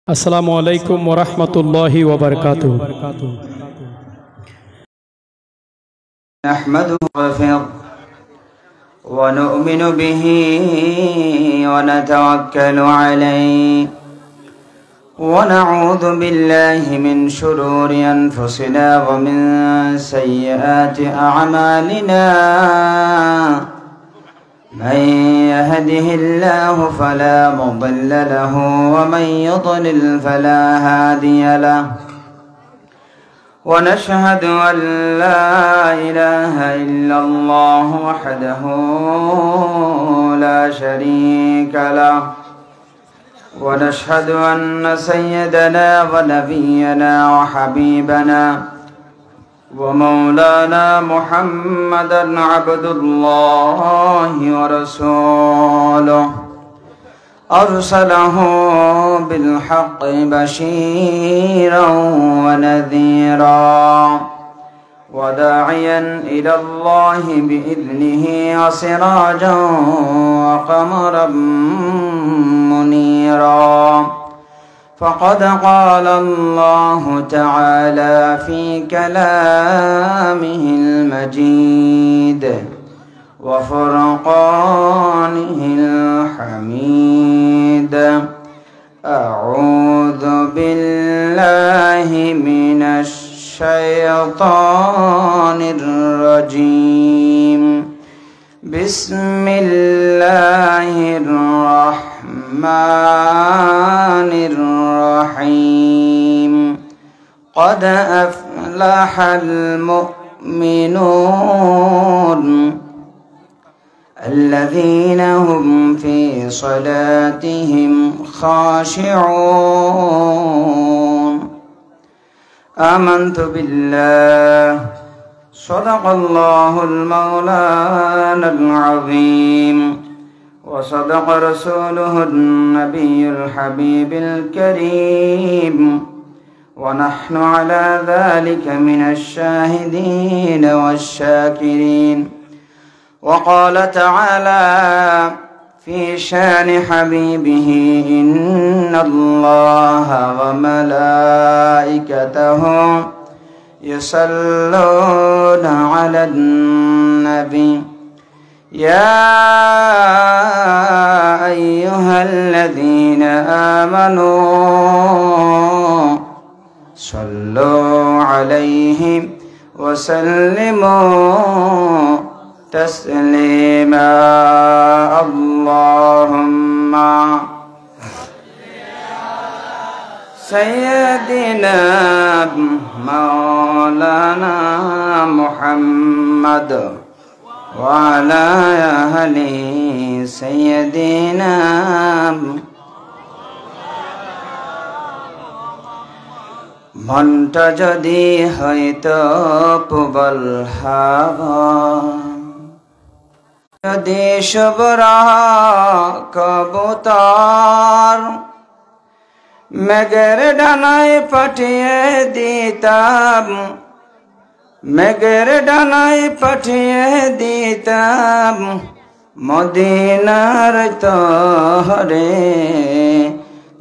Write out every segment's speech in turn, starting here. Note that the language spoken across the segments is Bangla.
अस्सलामु अलैकुम वरहमतुल्लाहि वबरकातुहू। नहमदुहु व नु'मिनु बिही व नतवक्कलु अलैहि व नऊज़ु बिल्लाहि मिन शुरूरि अनफुसिना व मिन सय्यिआति अअमालिना। मन यहदिहिल्लाहु फला मुदिल्ल लहु व मन युद्लिल फला हादिय लहु। ونشهد أن لا إله إلا الله وحده لا شريك له ونشهد أن سيدنا ونبينا وحبيبنا ومولانا محمدا عبد الله ورسوله أرسله بالحق بشيرا ونذيرا وداعيا إلى الله بإذنه وسراجا وقمرا منيرا. فقد قال الله تعالى في كلامه المجيد وفرقانه الحميد: أعوذ بالله من الشيطان الرجيم. بسم الله الرحمن الرحيم. قد أفلح المؤمنون الذين هم في صلاتهم خاشعون. آمنت بالله صدق الله المولانا العظيم وصدق رسوله النبي الحبيب الكريم ونحن على ذلك من الشاهدين والشاكرين. وقال تعالى في شان حبيبه: إن الله وملائكته يصلون على النبي يا أيها الذين آمنوا صلوا عليه وسلموا تسليما. اللهم سيدنا مولانا محمد وعلى أهل سيدنا মনটা যদি হয়তো প্রবল হাওয়া যদি শুভ্র কবুতর মেঘের ডানায় পাঠিয়ে দিতাম, মেঘের ডানায় পাঠিয়ে দিতাম মদিনার তরে,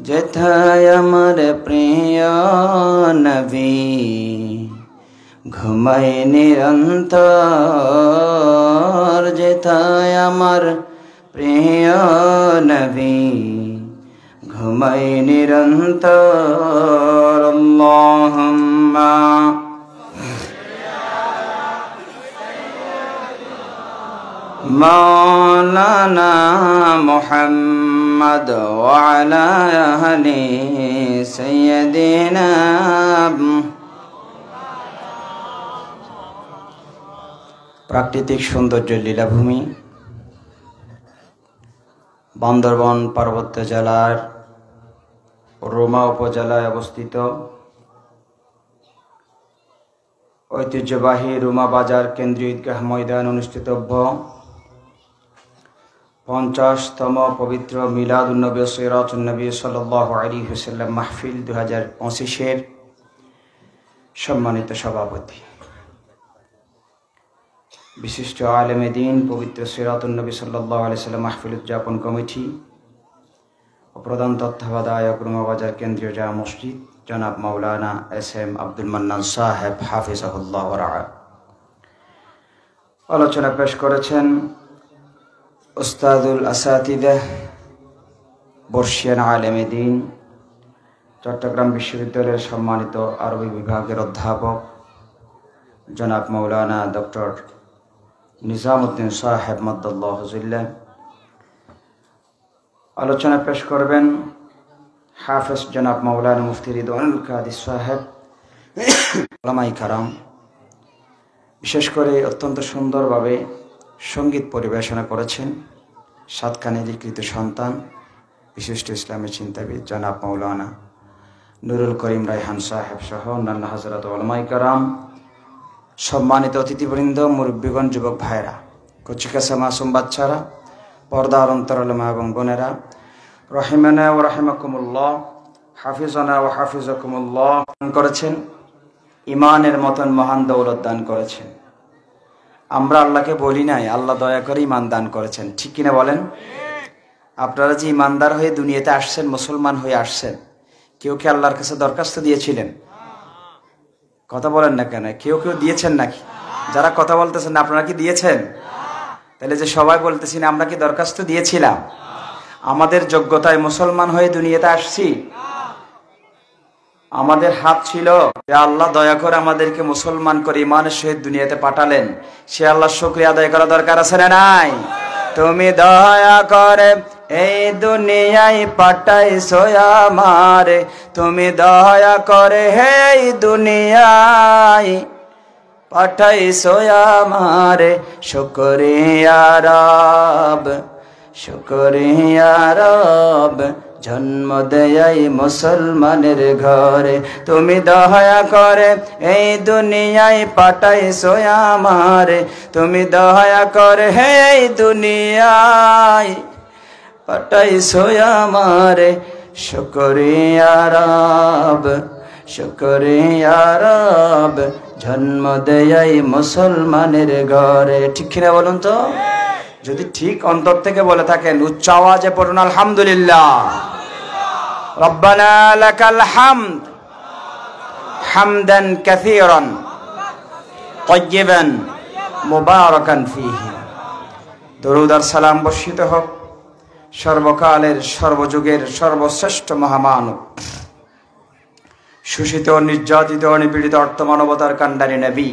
যেথায় আমার প্রিয় নবী ঘুমায় নিরন্তর, যেথায় আমার প্রিয় নবী ঘুমায় নিরন্তর। আল্লাহুম্মা মাওলানা মুহাম্মদ ওয়া আলা আহলি সাইয়্যিদিনা। প্রাকৃতিক সৌন্দর্যের লীলাভূমি বান্দরবান পার্বত্য জেলার রোমা উপজেলায় অবস্থিত ঐতিহ্যবাহী রোমা বাজার কেন্দ্রীয় ঈদগাহ ময়দান অনুষ্ঠিতব্য 50তম পবিত্র মিলাদুন্নবী সিরাতুন্নবী সাল্লাল্লাহু আলাইহি ওয়াসাল্লাম মাহফিল 2025-এর সম্মানিত সভাপতি, বিশিষ্ট আলেমে দ্বীন, পবিত্র সিরাতুন্নবী সাল্লাল্লাহু আলাইহি ওয়াসাল্লাম মাহফিল উদযাপন কমিটি ও প্রধান তত্ত্বাবধায়ক রুমাবাজার কেন্দ্রীয় জামে মসজিদ জনাব মাওলানা এস.এম. আব্দুল মান্নান সাহেব হাফিজাহুল্লাহ ওয়া রাআ। আলোচনা পেশ করেছেন উস্তাদুল আসাতিদা বর্ষিয়ান আলেমে দ্বীন চট্টগ্রাম বিশ্ববিদ্যালয়ের সম্মানিত আরবি বিভাগের অধ্যাপক জনাব মাওলানা ডক্টর নিজামউদ্দিন সাহেব মাদ্দাল্লাহু হুজুল্লাহ। আলোচনা পেশ করবেন হাফেজ জনাব মাওলানা মুফতি রিদওয়ানুল কাদির সাহেব। উলামায়ে কেরাম বিশেষ করে অত্যন্ত সুন্দরভাবে সঙ্গীত পরিবেশনা করেছেন সাতখানের কৃত সন্তান বিশিষ্ট ইসলামী চিন্তাবিদ জনাব মাওলানা নুরুল করিম রায়হান সাহেব সহ অন্যান্য হযরত উলামায়ে কেরাম, সম্মানিত অতিথিবৃন্দ, মুরব্বীগণ, যুবক ভাইরা, কচিকাঁচা মাসুম বাচ্চারা, পর্দার অন্তরালে মা এবং বোনেরা, রহিমানা ওয়া রাহিমাকুমুল্লাহ, হাফিজানা ওয়া হাফিজাকুমুল্লাহ করেছেন, ইমানের মতন মহান দৌলত দান করেছেন। আমরা আল্লাহকে বলি নাই, আল্লাহ দয়া করে ইমান দান করেছেন, ঠিক কিনা বলেন? আপনারা যে ইমানদার হয়ে দুনিয়াতে আসছেন, মুসলমান হয়ে আসছেন, কেউ কি আল্লাহর কাছে দরখাস্ত দিয়েছিলেন? কথা বলেন না কেন? কেউ কেউ দিয়েছেন নাকি? যারা কথা বলতেছেন আপনারা কি দিয়েছেন? তাহলে যে সবাই বলতেছি না, আমরা কি দরখাস্ত দিয়েছিলাম? আমাদের যোগ্যতায় মুসলমান হয়ে দুনিয়াতে আসছি? আমাদের হাত ছিল যে আল্লাহ দয়া করে আমাদেরকে মুসলমান করে ইমানের সহিত দুনিয়াতে পাঠালেন, সে আল্লাহর শুকরিয়া আদায় করা দরকার আছে না নাই? তুমি দয়া করে এই দুনিয়ায় পাঠাইছো আমারে, তুমি দয়া করে এই দুনিয়ায় পাঠাইছো আমারে, শুকরিয়া রব, শুকরিয়া রব, জন্ম দেয় মুসলমানের ঘরে, তুমি দয়া করে এই দুনিয়ায় পাঠাইছো আমারে, তুমি দয়া করে এই দুনিয়ায় পাঠাইছো আমারে, শুকরিয়া রব, শুকরিয়া রব, জন্ম দেয় মুসলমানের ঘরে। ঠিক কিনা বলুন তো? যদি ঠিক অন্তর থেকে বলে থাকেন উচ্চ আওয়াজে পড়ুন আলহামদুলিল্লাহ। রব্বানা লাকাল হামদ হামদান কাসীরান তাইয়িবান মুবারাকান ফীহি। দরুদ আর সালাম বর্ষিত হোক সর্বকালের সর্বযুগের সর্বশ্রেষ্ঠ মহামানব, শোষিত, নির্যাতিত, নিপীড়িত অর্থমানবতার কাণ্ডারি নবী,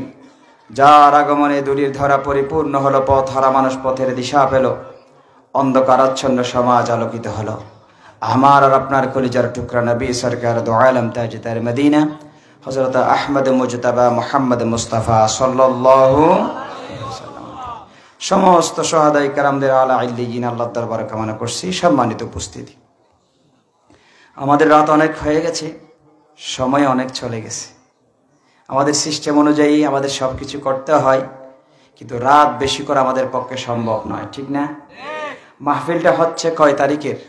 যার আগমনে দূরের ধরা পরিপূর্ণ হলো, পথ হারা মানুষ পথের দিশা পেল, অন্ধকারাচ্ছন্ন সমাজ আলোকিত হলো। আমার আর আপনার কলিজার টুকরা নবী সরকার দু আলম তাজদার মদিনা হযরত আহমদ মুজতবা মুহাম্মদ মুস্তাফা সাল্লাল্লাহু আলাইহি ওয়াসাল্লাম সমস্ত শাহাদায়ে কেরামদের আলা ইল্লিয়িন আল্লাহর দরবারে কামনা করছি। সম্মানিত উপস্থিতি, আমাদের রাত অনেক হয়ে গেছে, সময় অনেক চলে গেছে। আমাদের সিস্টেম অনুযায়ী আমাদের সব কিছু করতে হয়, কিন্তু রাত বেশি করে আমাদের পক্ষে সম্ভব নয়, ঠিক না? মাহফিলটা হচ্ছে কয় তারিখের?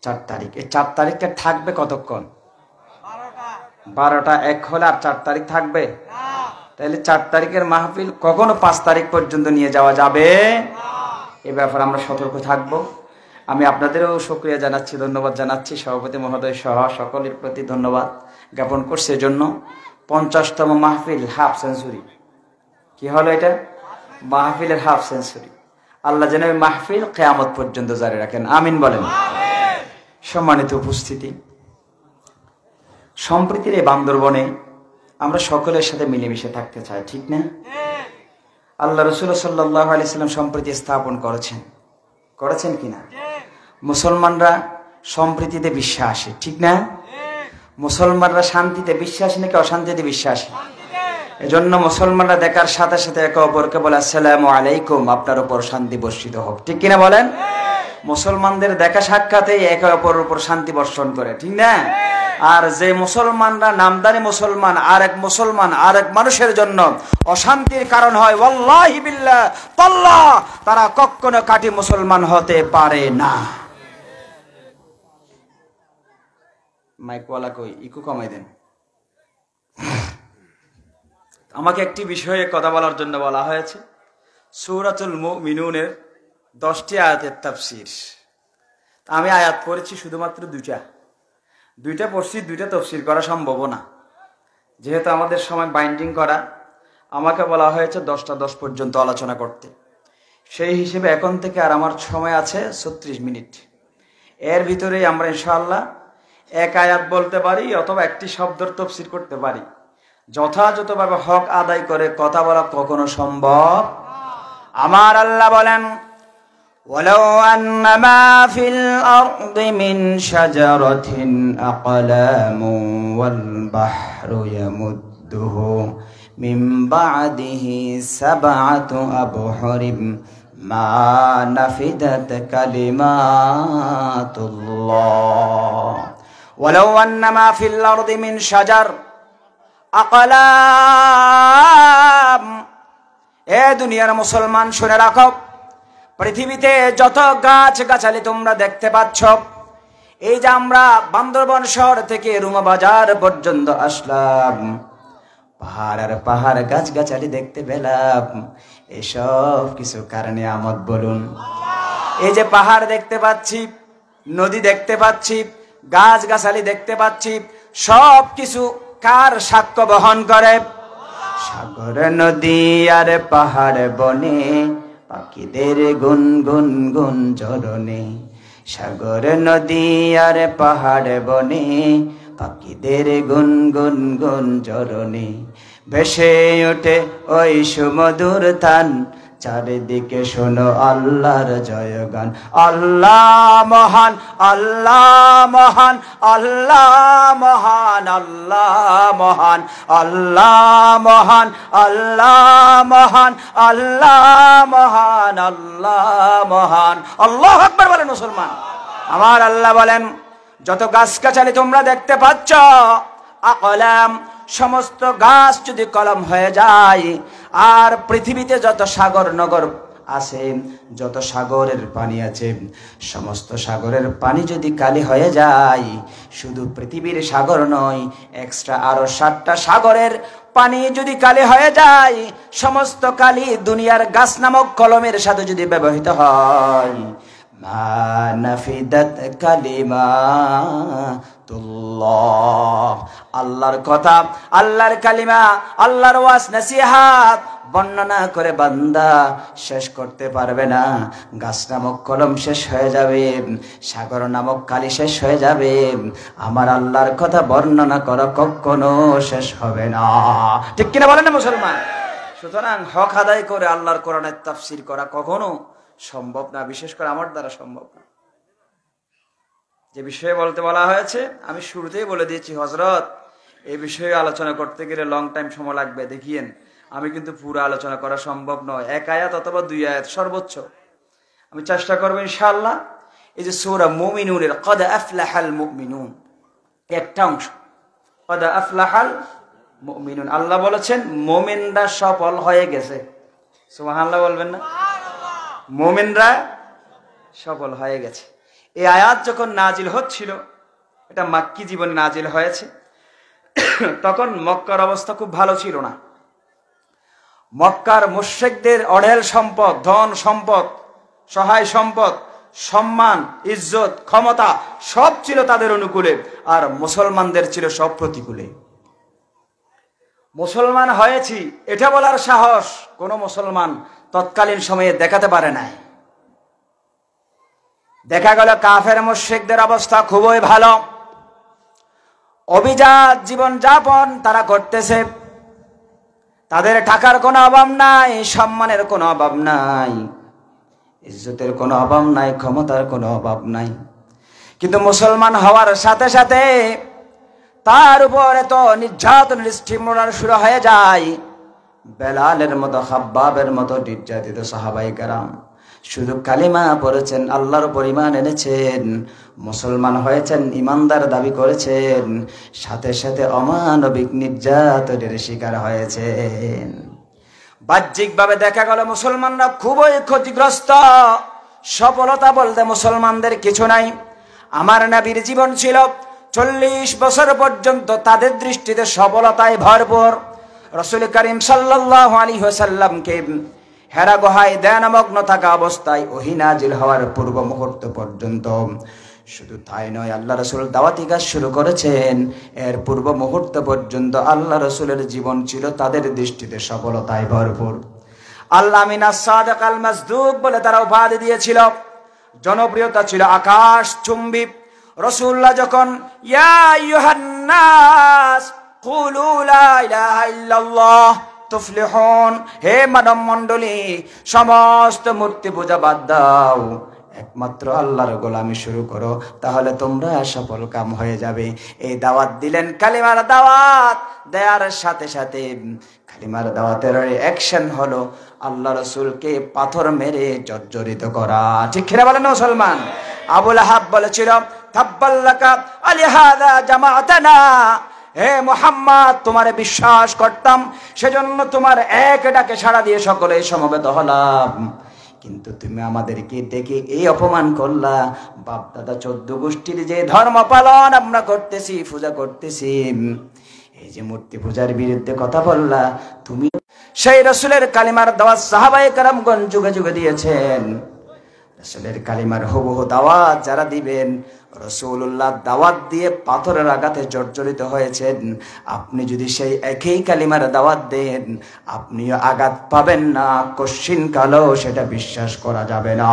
4 তারিখ। এই 4 তারিখটা থাকবে কতক্ষণ? 12টা 1 হলে আর 4 তারিখ থাকবে? তাহলে 4 তারিখের মাহফিল কখনো 5 তারিখ পর্যন্ত নিয়ে যাওয়া যাবে? এ ব্যাপারে আমরা সতর্ক থাকবো। আমি আপনাদেরও শুকরিয়া জানাচ্ছি, ধন্যবাদ জানাচ্ছি, সভাপতি মহোদয় সহ সকলের প্রতি ধন্যবাদ জ্ঞাপন করছি। এজন্য 50তম মাহফিল হাফ সেঞ্চুরি। কি হলো এটা? মাহফিলের হাফ সেঞ্চুরি। আল্লাহ যেন এই মাহফিল কিয়ামত পর্যন্ত জারি রাখেন, আমিন বলেন। সম্মানিত উপস্থিতি, সম্প্রীতির এই বান্দরবনে আমরা সকলের সাথে মিলেমিশে থাকতে চাই, ঠিক না? আল্লাহ রাসূল সাল্লাল্লাহু আলাইহি সাল্লাম সম্প্রীতি স্থাপন করেছেন, করেছেন কিনা? মুসলমানরা সম্প্রীতিতে বিশ্বাসী, ঠিক না? মুসলমানরা শান্তিতে বিশ্বাসী নাকি অশান্তিতে বিশ্বাসী? এজন্য মুসলমানরা দেখার সাথে সাথে একে অপরকে বলে আসসালামু আলাইকুম, আপনার উপর শান্তি বর্ষিত হোক, ঠিক কিনা বলেন? মুসলমানদের দেখা সাক্ষাতে একে অপরের উপর শান্তি বর্ষণ করে, ঠিক না? আর যে মুসলমানরা নামদারি মুসলমান আরেক মুসলমান আরেক মানুষের জন্য অশান্তির কারণ হয়, ওয়াল্লাহি বিল্লাহ তাল্লাহ, তারা কখনো কাটি মুসলমান হতে পারে না। মাইকওয়ালা কই, ইকো কমাই দেন। আমাকে একটি বিষয়ে কথা বলার জন্য বলা হয়েছে। সূরাতুল মুমিনুনের 10টি আয়াতের তাফসীর। আমি আয়াত পড়েছি শুধুমাত্র দুইটা পড়ছি, দুইটা তফসির করা সম্ভব না, যেহেতু আমাদের সময় বাইন্ডিং করা। আমাকে বলা হয়েছে 10টা 10 পর্যন্ত আলোচনা করতে, সেই হিসেবে এখন থেকে আর আমার সময় আছে 36 মিনিট। এর ভিতরেই আমরা ইনশাআল্লাহ এক আয়াত বলতে পারি অথবা একটি শব্দের তফসির করতে পারি। যথাযথভাবে হক আদায় করে কথা বলা কখনো সম্ভব। আমার আল্লাহ বলেন, ওয়ালাউ আন্না মা ফিল আরদি মিন শাজারাতিন আকলামু ওয়াল বাহরু ইয়ামুদ্দুহু মিন বা'দিহি সাবআতু আবহুরিম মা নাফিদাত কালিমাতুল্লাহ। ওয়ালাউ আন্না মা ফিল আরদি মিন শাজার আকলাম, এ দুনিয়ার মুসলমান শুনে রাখো, পৃথিবীতে যত গাছ গাছালি তোমরা দেখতে পাচ্ছ, এই যে আমরা বান্দরবন শহর থেকে রুমা বাজার পর্যন্ত আসলাম, পাহাড় আর পাহাড় গাছ গাছালি দেখতে পেলাম, এসব কিছু কারণে আমদ বলুন। এই যে পাহাড় দেখতে পাচ্ছি, নদী দেখতে পাচ্ছি, গাছ গাছালি দেখতে পাচ্ছি, সব কিছু কার সাক্ষ্য বহন করে? সাগর নদী আর পাহাড় বনে পাখিদের গুন গুন গুন ঝরনে। সাগর নদী আর পাহাড় বনে পাখিদের গুন গুন গুন ঝরনে। ভেসে ওঠে ওই সুমধুর তান, চারিদিকে শোনো আল্লাহর জয়গান। আল্লাহ মহান, আল্লাহ মহান, আল্লাহ মহান, আল্লাহ মহান, আল্লাহ মহান, আল্লাহ মহান, আল্লাহ মহান, আল্লাহ মহান। আল্লাহু আকবার বলেন মুসলমান। আমার আল্লাহ বলেন, যত গাছগাছালি তোমরা দেখতে পাচ্ছ, আকলাম, সমস্ত গাছ যদি কলম হয়ে যায়, আর পৃথিবীতে যত সাগর নগর আছে, যত সাগরের পানি আছে, সমস্ত সাগরের পানি যদি কালি হয়ে যায়, শুধু পৃথিবীর সাগর নয়, এক্সট্রা আরো 7টা সাগরের পানি যদি কালি হয়ে যায়, সমস্ত কালি দুনিয়ার গাছ নামক কলমের সাথে যদি ব্যবহৃত হয়, মা নাফিদাত কালিমাতুল্লাহ, আল্লাহর কথা, আল্লাহর কালিমা, আল্লাহর ওয়াজ নসিহত বর্ণনা করে বান্দা শেষ করতে পারবে না। গাছ নামক কলম শেষ হয়ে যাবে, সাগর নামক কালি শেষ হয়ে যাবে, আমার আল্লাহর কথা বর্ণনা করা কখনো শেষ হবে না। ঠিক কিনা বলেন না মুসলমান? সুতরাং হক আদায় করে আল্লাহর কোরআনের তাফসীর করা কখনো সম্ভব না, বিশেষ করে আমার দ্বারা সম্ভব না। যে বিষয়ে বলতে বলা হয়েছে আমি শুরুতেই বলে দিয়েছি, হযরত এই বিষয়ে আলোচনা করতে গেলে লং টাইম সময় লাগবে। দেখিয়েন আমি কিন্তু পুরো আলোচনা করা সম্ভব নয়, এক আয়াত অথবা 2 আয়াত সর্বোচ্চ। আমি চেষ্টা করব ইনশাআল্লাহ। এই যে সূরা মুমিনুনের কদ আফলাহাল মুমিনুন একটা অংশ, কদ আফলাহাল মুমিনুন, আল্লাহ বলেছেন মুমিনরা সফল হয়ে গেছে। সুবহানাল্লাহ বলবেন না? মুমিনরা সফল হয়ে গেছে। এই আয়াত যখন নাজিল হচ্ছিল, এটা মাক্কি জীবনে নাজিল হয়েছে, তখন মক্কার অবস্থা খুব ভালো ছিল না। মক্কার মুশরিকদের অঢেল সম্পদ, ধন সম্পদ, সহায় সম্পদ, সম্মান, ইজ্জত, ক্ষমতা সব ছিল তাদের অনুকূলে, আর মুসলমানদের ছিল সব প্রতিকূলে। মুসলমান হয়েছি এটা বলার সাহস কোন মুসলমান তৎকালীন সময়ে দেখাতে পারে নাই। দেখা গেল কাফের মুশরিকদের অবস্থা খুবই ভালো, অভিজাত জীবন যাপন তারা করতেছে, তাদের টাকার কোনো অভাব নাই, সম্মানের কোনো অভাব নাই, ইজ্জতের কোনো অভাব নাই, ক্ষমতার কোনো অভাব নাই। কিন্তু মুসলমান হওয়ার সাথে সাথে তার উপর এত নির্যাতন স্টিমুলার শুরু হয়ে যায়। বেলালের মতো, খাব্বাবের মতো নির্যাতিত সাহাবায়ে কেরাম শুধু কালিমা পড়েছেন, আল্লাহর উপর ঈমান এনেছেন, মুসলমান হয়েছেন, ইমানদার দাবি করেছেন, সাথে সাথে অমানবিক নির্যাতনের শিকার হয়েছেন। বাহ্যিকভাবে দেখা গেল মুসলমানরা খুবই ক্ষতিগ্রস্ত, সফলতা বলতে মুসলমানদের কিছু নাই। আমার নবীর জীবন ছিল 40 বছর পর্যন্ত তাদের দৃষ্টিতে সফলতায় ভরপুর। রাসূল করিম সাল্লাল্লাহু আলাইহি ওয়াসাল্লামকে হেরা গুহায় ধ্যানমগ্ন থাকা অবস্থায় ওহী নাজিল হওয়ার পূর্ব মুহূর্ত পর্যন্ত। শুধু তাই নয়, আল্লাহ রাসূল দাওয়াতি কাজ শুরু করেছেন, এর পূর্ব মুহূর্ত পর্যন্ত আল্লাহ রাসূলের জীবন ছিল তাদের দৃষ্টিতে সফলতায় ভরপুর। আল্লাহ আমিন আস-সাদিক আল মাসদুক বলে তারা উপাধি দিয়েছিল। জনপ্রিয়তা ছিল আকাশ চুম্বী। রাসূলুল্লাহ যখন ইয়া আইয়ুহান নাস কুলু লা ইলাহা ইল্লাল্লাহ তুফলিহুন, হে মানব মণ্ডলী, সমস্ত মূর্তি পূজা বাদ দাও, একমাত্র আল্লাহর গোলামি শুরু করো, তাহলে তোমরা সফল কাম হয়ে যাবে। এই দাওয়াত দিলেন, কালিমার দাওয়াত দেওয়ার সাথে সাথে কালিমার দাওয়াতের অ্যাকশন হলো আল্লাহ রাসূলকে পাথর মেরে জর্জরিত করা। ঠিক কিনা বলেন মুসলমান? আবু লাহাব বলেছিল, তাব্বাল্লাকা আলিহাযা জামাআতানা, হে মুহাম্মদ, তোমারে বিশ্বাস করতাম, সেজন্য তোমার এক ডাকে সাড়া দিয়ে সকলে সমবেত হলাম, কিন্তু তুমি আমাদেরকে ডেকে এই অপমান করলা। বাপ দাদা 14 গোষ্ঠীর যে ধর্ম পালন আমরা করতেছি, পূজা করতেছি, এই যে মূর্তি পূজার বিরুদ্ধে কথা বললা, তুমি সেই রাসূলের কালিমার দাওয়াত সাহাবায়ে কেরামগণ যুগে যুগে দিয়েছেন। রাসূলের কালিমার হুবহু দাওয়াত যারা দিবেন, রাসূলুল্লাহ দাওয়াত দিয়ে পাথরের আঘাতে জর্জরিত হয়েছেন, আপনি যদি সেই একই কালিমার দাওয়াত দেন, আপনিও আঘাত পাবেন না, কশিন কালেও সেটা বিশ্বাস করা যাবে না।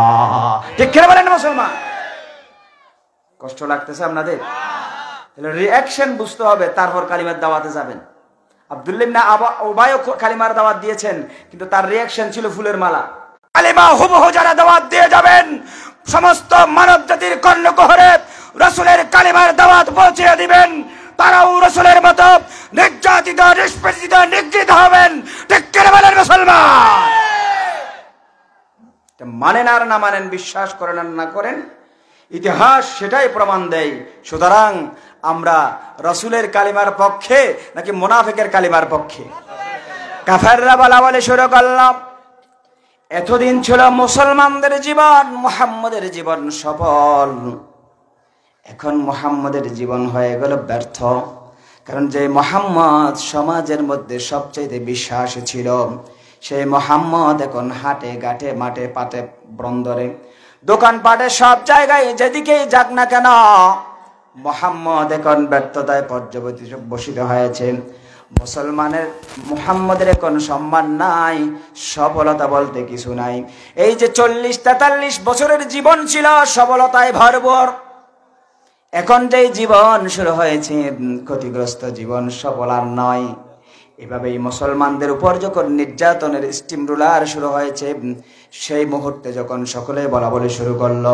ঠিক কিনা বলেন মুসলমান? কষ্ট লাগতেছে আপনাদের? তাহলে রিঅ্যাকশন বুঝতে হবে, তারপর কালিমার দাওয়াতে যাবেন। আব্দুল্লাহ ইবনে উবাই কালিমার দাওয়াত দিয়েছেন, কিন্তু তার রিঅ্যাকশন ছিল ফুলের মালা। কালিমা হুবহু যারা দাওয়াত দিয়ে যাবেন, সমস্ত মানব জাতির কর্ণকুহরে রাসূলের কালিমার দাওয়াত পৌঁছে দিবেন, তারাও রাসূলের মতো নির্যাতিত, নিষ্পেষিত, নিগৃহীত হবেন। ঠিক করে বলেন মুসলমান? মানেন আর না মানেন, বিশ্বাস করেন আর না করেন, ইতিহাস সেটাই প্রমাণ দেয়। সুতরাং আমরা রাসূলের কালিমার পক্ষে নাকি মুনাফিকের কালিমার পক্ষে? কাফেররা বলা বলে শুরু করলাম, এতদিন ছিল মুসলমানদের জীবন, মুহাম্মদের জীবন সফল, এখন মুহাম্মদের জীবন হয়ে গেল ব্যর্থ। কারণ যে মুহাম্মদ সমাজের মধ্যে সবচেয়ে বিশ্বাসী ছিল, সেই মুহাম্মদ এখন হাটে ঘাটে মাঠে পাটে বন্দরে দোকানপাটে সব জায়গায় যেদিকেই যাক না কেন, মুহাম্মদ এখন ব্যর্থতায় পর্যবসিত হয়েছে। মুসলমানের মুহাম্মদের কোনো সম্মান নাই, সফলতা বলতে কিছু নাই। এই যে 40-43 বছরের জীবন ছিল সফলতায় ভরপুর, এখন যে জীবন শুরু হয়েছে ক্ষতিগ্রস্ত জীবন, সফল আর নয়। এভাবেই মুসলমানদের উপর যখন নির্যাতনের স্টিম রুলার শুরু হয়েছে, সেই মুহূর্তে যখন সকলে বলা বলে শুরু করলো,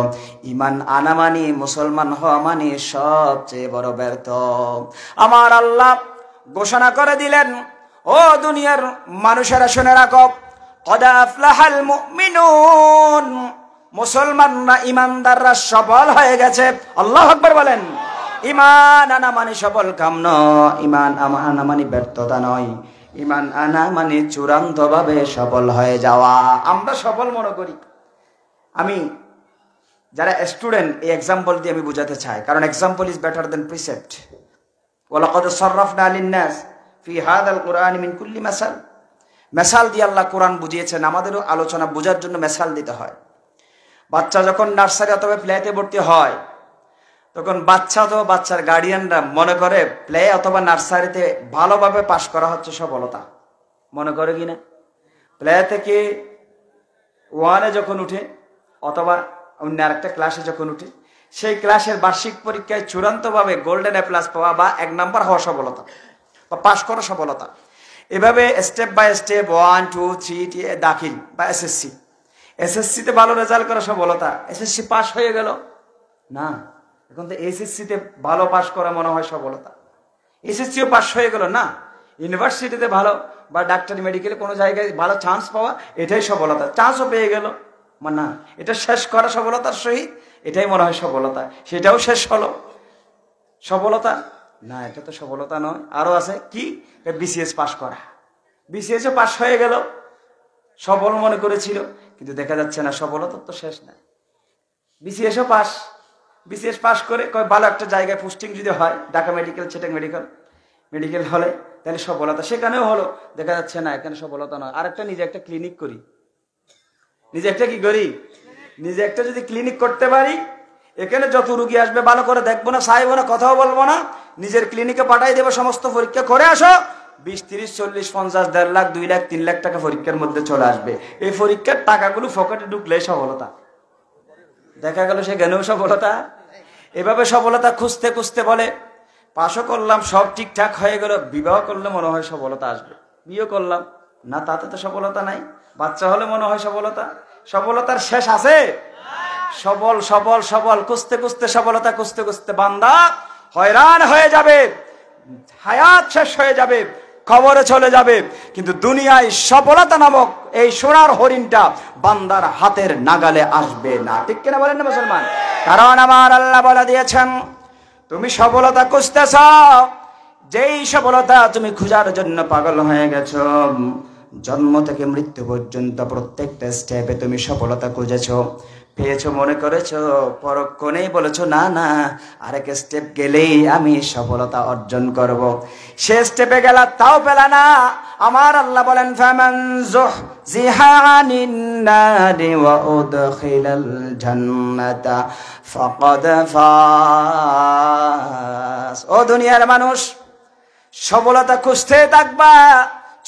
ইমান আনা মানি, মুসলমান হওয়া মানি সবচেয়ে বড় ব্যর্থ, আমার আল্লাহ ঘোষণা করে দিলেন, ও দুনিয়ার মানুষেরা শুনে রাখো, কদ আফলাহাল মুমিনুন, মুসলমানরা ইমানদাররা সফল হয়ে গেছে। আল্লাহু আকবার বলেন। ইমান আনা মানে সফল কাম নয়, ইমান আনা মানে ব্যর্থতা নয়, ইমান আনা মানে চূড়ান্ত ভাবে সফল হয়ে যাওয়া। আমরা সফল মনে করি। আমি যারা স্টুডেন্ট, এই এক্সাম্পল দিয়ে আমি বোঝাতে চাই, কারণ example is better than precept. ওয়ালাকাদ সাররাফনা লিন-নাস ফি হাযাল কুরআনি মিন কুল্লি মাসাল, মেসাল দিয়ে আল্লাহ কোরআন বুঝিয়েছেন। আমাদেরও আলোচনা বোঝার জন্য মেসাল দিতে হয়। বাচ্চা যখন নার্সারি অথবা প্লেতে ভর্তি হয়, তখন বাচ্চা অথবা বাচ্চার গার্ডিয়ানরা মনে করে প্লে অথবা নার্সারিতে ভালোভাবে পাশ করা হচ্ছে সফলতা, মনে করে কিনা? প্লে থেকে 1-এ যখন উঠে অথবা অন্য আরেকটা ক্লাসে যখন উঠে, সেই ক্লাসের বার্ষিক পরীক্ষায় চূড়ান্তভাবে গোল্ডেন A+ পাওয়া বা 1 নাম্বার হওয়া সফলতা বা পাশ করা সফলতা। এভাবে স্টেপ বাই স্টেপ 1, 2, 3 দাখিল বা এসএসসিতে ভালো রেজাল্ট করা সফলতা। এসএসসি পাস হয়ে গেল না, এখন তো এসএসসিতে ভালো পাস করা মনে হয় সফলতা। এসএসসিও পাস হয়ে গেল না, ইউনিভার্সিটিতে ভালো বা ডাক্তারি মেডিকেলে কোনো জায়গায় ভালো চান্স পাওয়া, এটাই সফলতা। চান্সও পেয়ে গেল না, এটা শেষ করা সফলতার সহিত, এটাই মনে হয় সফলতা। সেটাও শেষ হলো সফলতা না, এটা তো সফলতা নয়। আরো আছে কি? বিসিএস পাস করা, বিসিএসও পাস হয়ে গেল, সফল মনে করেছিল, কিন্তু দেখা যাচ্ছে না, সফলতা তো শেষ না। বিসিএসও পাস, বিসিএস পাস করে ভালো একটা জায়গায় পোস্টিং যদি হয়, ঢাকা মেডিকেল, চিটাং মেডিকেল হলে, তাহলে সফলতা। সেখানেও হলো, দেখা যাচ্ছে না, এখানে সফলতা নয়। আরেকটা নিজে একটা ক্লিনিক করি, নিজে একটা কি করি, নিজে একটা যদি ক্লিনিক করতে পারি, এখানে যত রুগী আসবে ভালো করে দেখবো না, চাইবো না, কথাও বলবো না, নিজের ক্লিনিকে পাঠাই দেবো, সমস্ত পরীক্ষা করে আসো, 20, 30, 40, 50, 1.5 লাখ, 2 লাখ, 3 লাখ টাকা পরীক্ষার মধ্যে চলে আসবে। এই পরীক্ষার টাকাগুলো পকেটে ঢুকলে সফলতা দেখা গেল, সে জ্ঞানেও সফলতা। এভাবে সফলতা খুঁজতে খুঁজতে বলে পাশও করলাম, সব ঠিকঠাক হয়ে গেল, বিবাহ করলে মনে হয় সফলতা আসবে, বিয়ে করলাম না, তাতে তো সফলতা নাই, বাচ্চা হলে মনে হয় সফলতা, সফলতার শেষ আছে? সবল সবল সবল খুঁজতে খুঁজতে, সফলতা খুঁজতে খুঁজতে বান্দা হয়রান হয়ে যাবে, হায়াত শেষ হয়ে যাবে, কবরে চলে যাবে, কিন্তু দুনিয়ায় সফলতা নামক এই সোনার হরিণটা বান্দার হাতের নাগালে আসবে না। ঠিক কিনা বলেন না মুসলমান? কারণ আমার আল্লাহ বলে দিয়েছেন, তুমি সফলতা খুঁজতেছ, যেই সফলতা তুমি খোঁজার জন্য পাগল হয়ে গেছো, জন্ম থেকে মৃত্যু পর্যন্ত প্রত্যেকটা স্টেপে তুমি সফলতা খুঁজেছো, পেয়েছো, মনে করেছো, পরক্ষণেই বলেছো না না, আরেক স্টেপ গেলেই আমি সফলতা অর্জন করব। সে স্টেপে গেলা, তাও পেলা না। আমার আল্লাহ বলেন, ফামান যুহজিহা আনিন নারি ওয়া উদখিলাল জান্নাতা ফাকাদ ফাজ। ও দুনিয়ার মানুষ, সফলতা খুঁজতে থাকবা,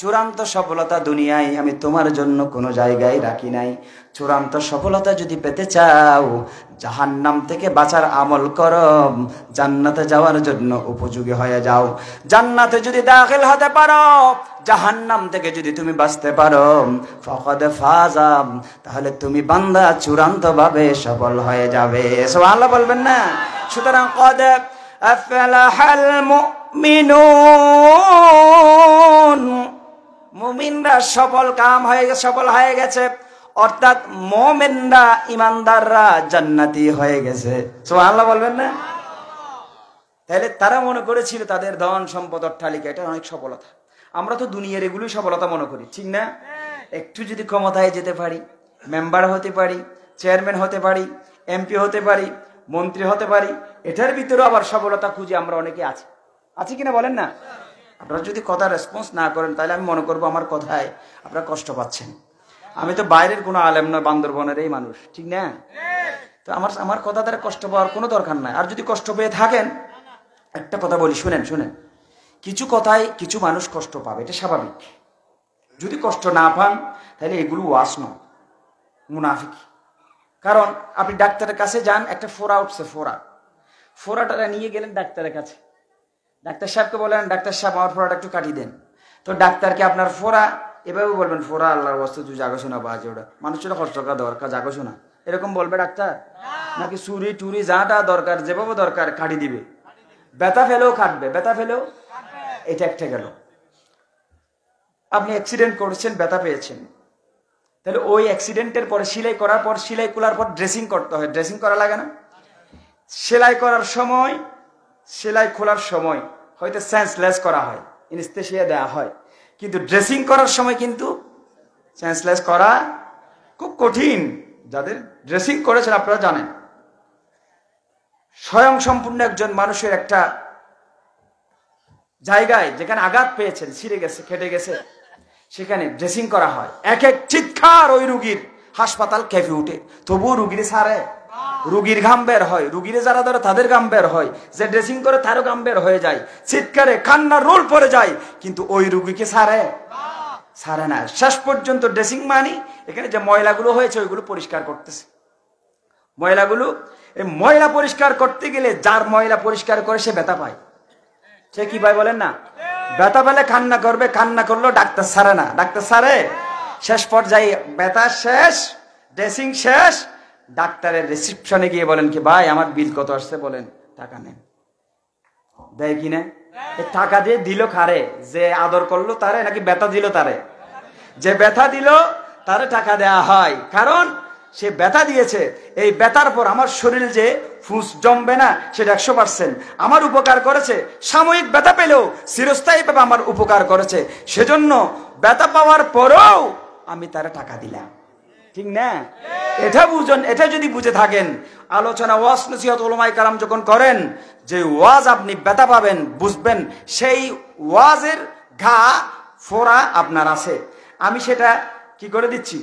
চূড়ান্ত সফলতা দুনিয়ায় আমি তোমার জন্য কোনো জায়গায় রাখি নাই। চূড়ান্ত সফলতা যদি পেতে চাও, জাহান্নাম থেকে বাঁচার আমল করো, জান্নাতে যাওয়ার জন্য উপযোগী হয়ে যাও। জান্নাতে যদি দাখিল হতে পারো, জাহান্নাম থেকে যদি তুমি বাঁচতে পারো, ফাকাদ ফাজা, তাহলে তুমি বান্দা চূড়ান্তভাবে সফল হয়ে যাবে। সুবহানাল্লাহ বলবেন না? সুতরাং কদ আফলাহাল মুমিনুন, মুমিনরা সফল কাম হয়ে গেছে, সফল হয়ে গেছে, অর্থাৎ মুমিনরা, ইমানদাররা জান্নাতি হয়ে গেছে। সুবহানাল্লাহ বলবেন না? তাহলে তারা মনে করেছিল তাদের ধন সম্পদ অট্টালিকা এটা অনেক সফলতা। আমরা তো দুনিয়ার এগুলোই সফলতা মনে করি, ঠিক না? একটু যদি ক্ষমতায় যেতে পারি, মেম্বার হতে পারি, চেয়ারম্যান হতে পারি, এমপি হতে পারি, মন্ত্রী হতে পারি, এটার ভিতরে আবার সফলতা খুঁজে আমরা অনেকে আছি কিনা বলেন না? আপনারা যদি কথা রেসপন্স না করেন, তাহলে আমি মনে করবো আমার কথায় আপনারা কষ্ট পাচ্ছেন। আমি তো বাইরের কোনো আলেম নয়, বান্দরবনের এই মানুষ, ঠিক না? তো আমার কথা দ্বারা কষ্ট পাওয়ার কোনো দরকার নাই। আর যদি কষ্ট পেয়ে থাকেন, একটা কথা বলি, শুনেন। কিছু কথায় কিছু মানুষ কষ্ট পাবে, এটা স্বাভাবিক। যদি কষ্ট না পান, তাহলে এগুলো ওয়াজ নয়, মুনাফিকি। কারণ আপনি ডাক্তারের কাছে যান, একটা ফোড়া উঠছে, ফোড়াটা নিয়ে গেলেন ডাক্তারের কাছে, ডাক্তার সাহেবকে বলেন, ডাক্তার সাহেব আমার ফোড়াটা একটু কাটিয়ে দেন। তো ডাক্তারকে আপনার ফোড়া এভাবে বলবেন, ফোড়া আল্লাহর বস্তু, তুই জাগো শোনা বাজে, ওটা মানুষের কষ্ট করা দরকার, জাগো শোনা, এরকম বলবে ডাক্তার? নাকি চুরি টুরি যাটা দরকার, যেভাবে দরকার কাটি দিবে, ব্যথা ফেলেও কাটবে, ব্যথা ফেলেও। এটা একটা গেল। আপনি অ্যাক্সিডেন্ট করেছেন, ব্যথা পেয়েছেন, তাহলে ওই অ্যাক্সিডেন্টের পরে সেলাই করার পর, সেলাই খোলার পর ড্রেসিং করতে হয়, ড্রেসিং করা লাগে না? সেলাই করার সময়, সেলাই খোলার সময় হয়তো সেন্সলেস করা হয়, ইনস্তেশিয়া দেওয়া হয়, কিন্তু ড্রেসিং করার সময় কিন্তু সেন্সলেস করা খুব কঠিন। যাদের ড্রেসিং করেছেন আপনারা জানেন, স্বয়ং সম্পূর্ণ একজন মানুষের একটা জায়গায় যেখানে আঘাত পেয়েছেন, ছিঁড়ে গেছে, কেটে গেছে, সেখানে ড্রেসিং করা হয়। এক এক চিৎকার ওই রুগীর, হাসপাতাল কেঁপে উঠে, তবুও রুগীর সারে, রুগীর ঘাম বের হয়, রুগীরে যারা ধরে তাদের ঘাম বের হয়, যে ড্রেসিং করে তারও ঘাম বের হয়ে যায়, চিৎকারে কান্নার রোল পড়ে যায়, কিন্তু ওই রুগীকে সারে না। শেষ পর্যন্ত ড্রেসিং মানি এখানে যে ময়লাগুলো হয়েছে ওইগুলো পরিষ্কার করতেছে। ময়লাগুলো, এই ময়লা পরিষ্কার করতে গেলে যার ময়লা পরিষ্কার করে সে ব্যথা পায়। সে কি ভাই বলেন না? ব্যথা পেলে কান্না করবে, কান্না করলেও ডাক্তার সারে না, ডাক্তার সারে। শেষ পর্যায়ে ব্যথা শেষ, ড্রেসিং শেষ, ডাক্তারের রিসিপশনে গিয়ে বলেন কি ভাই আমার বিল কত আসছে, বলেন, টাকা নেন, দেয় কিনা? টাকা দিয়ে দিল কারে? যে আদর করলো তারে, নাকি ব্যথা দিল তারে? যে ব্যথা দিল তারে টাকা দেয়া হয়, কারণ সে ব্যথা দিয়েছে। এই ব্যথার পর আমার শরীর যে ফুস জমবে না সেটা 100%। আমার উপকার করেছে, সাময়িক ব্যথা পেলেও চিরস্থায়ীভাবে আমার উপকার করেছে, সেজন্য ব্যথা পাওয়ার পরেও আমি তারে টাকা দিলাম, ঠিক না? এটা বুঝুন। এটা যদি বুঝে থাকেন, আলোচনা, ওয়াজ, নসিহত উলামায়ে কেরাম যখন করেন, যে ওয়াজ আপনি ব্যথা পাবেন, বুঝবেন সেই ওয়াজের ঘা ফোড়া আপনার আছে। আমি সেটা কি করে দিচ্ছি?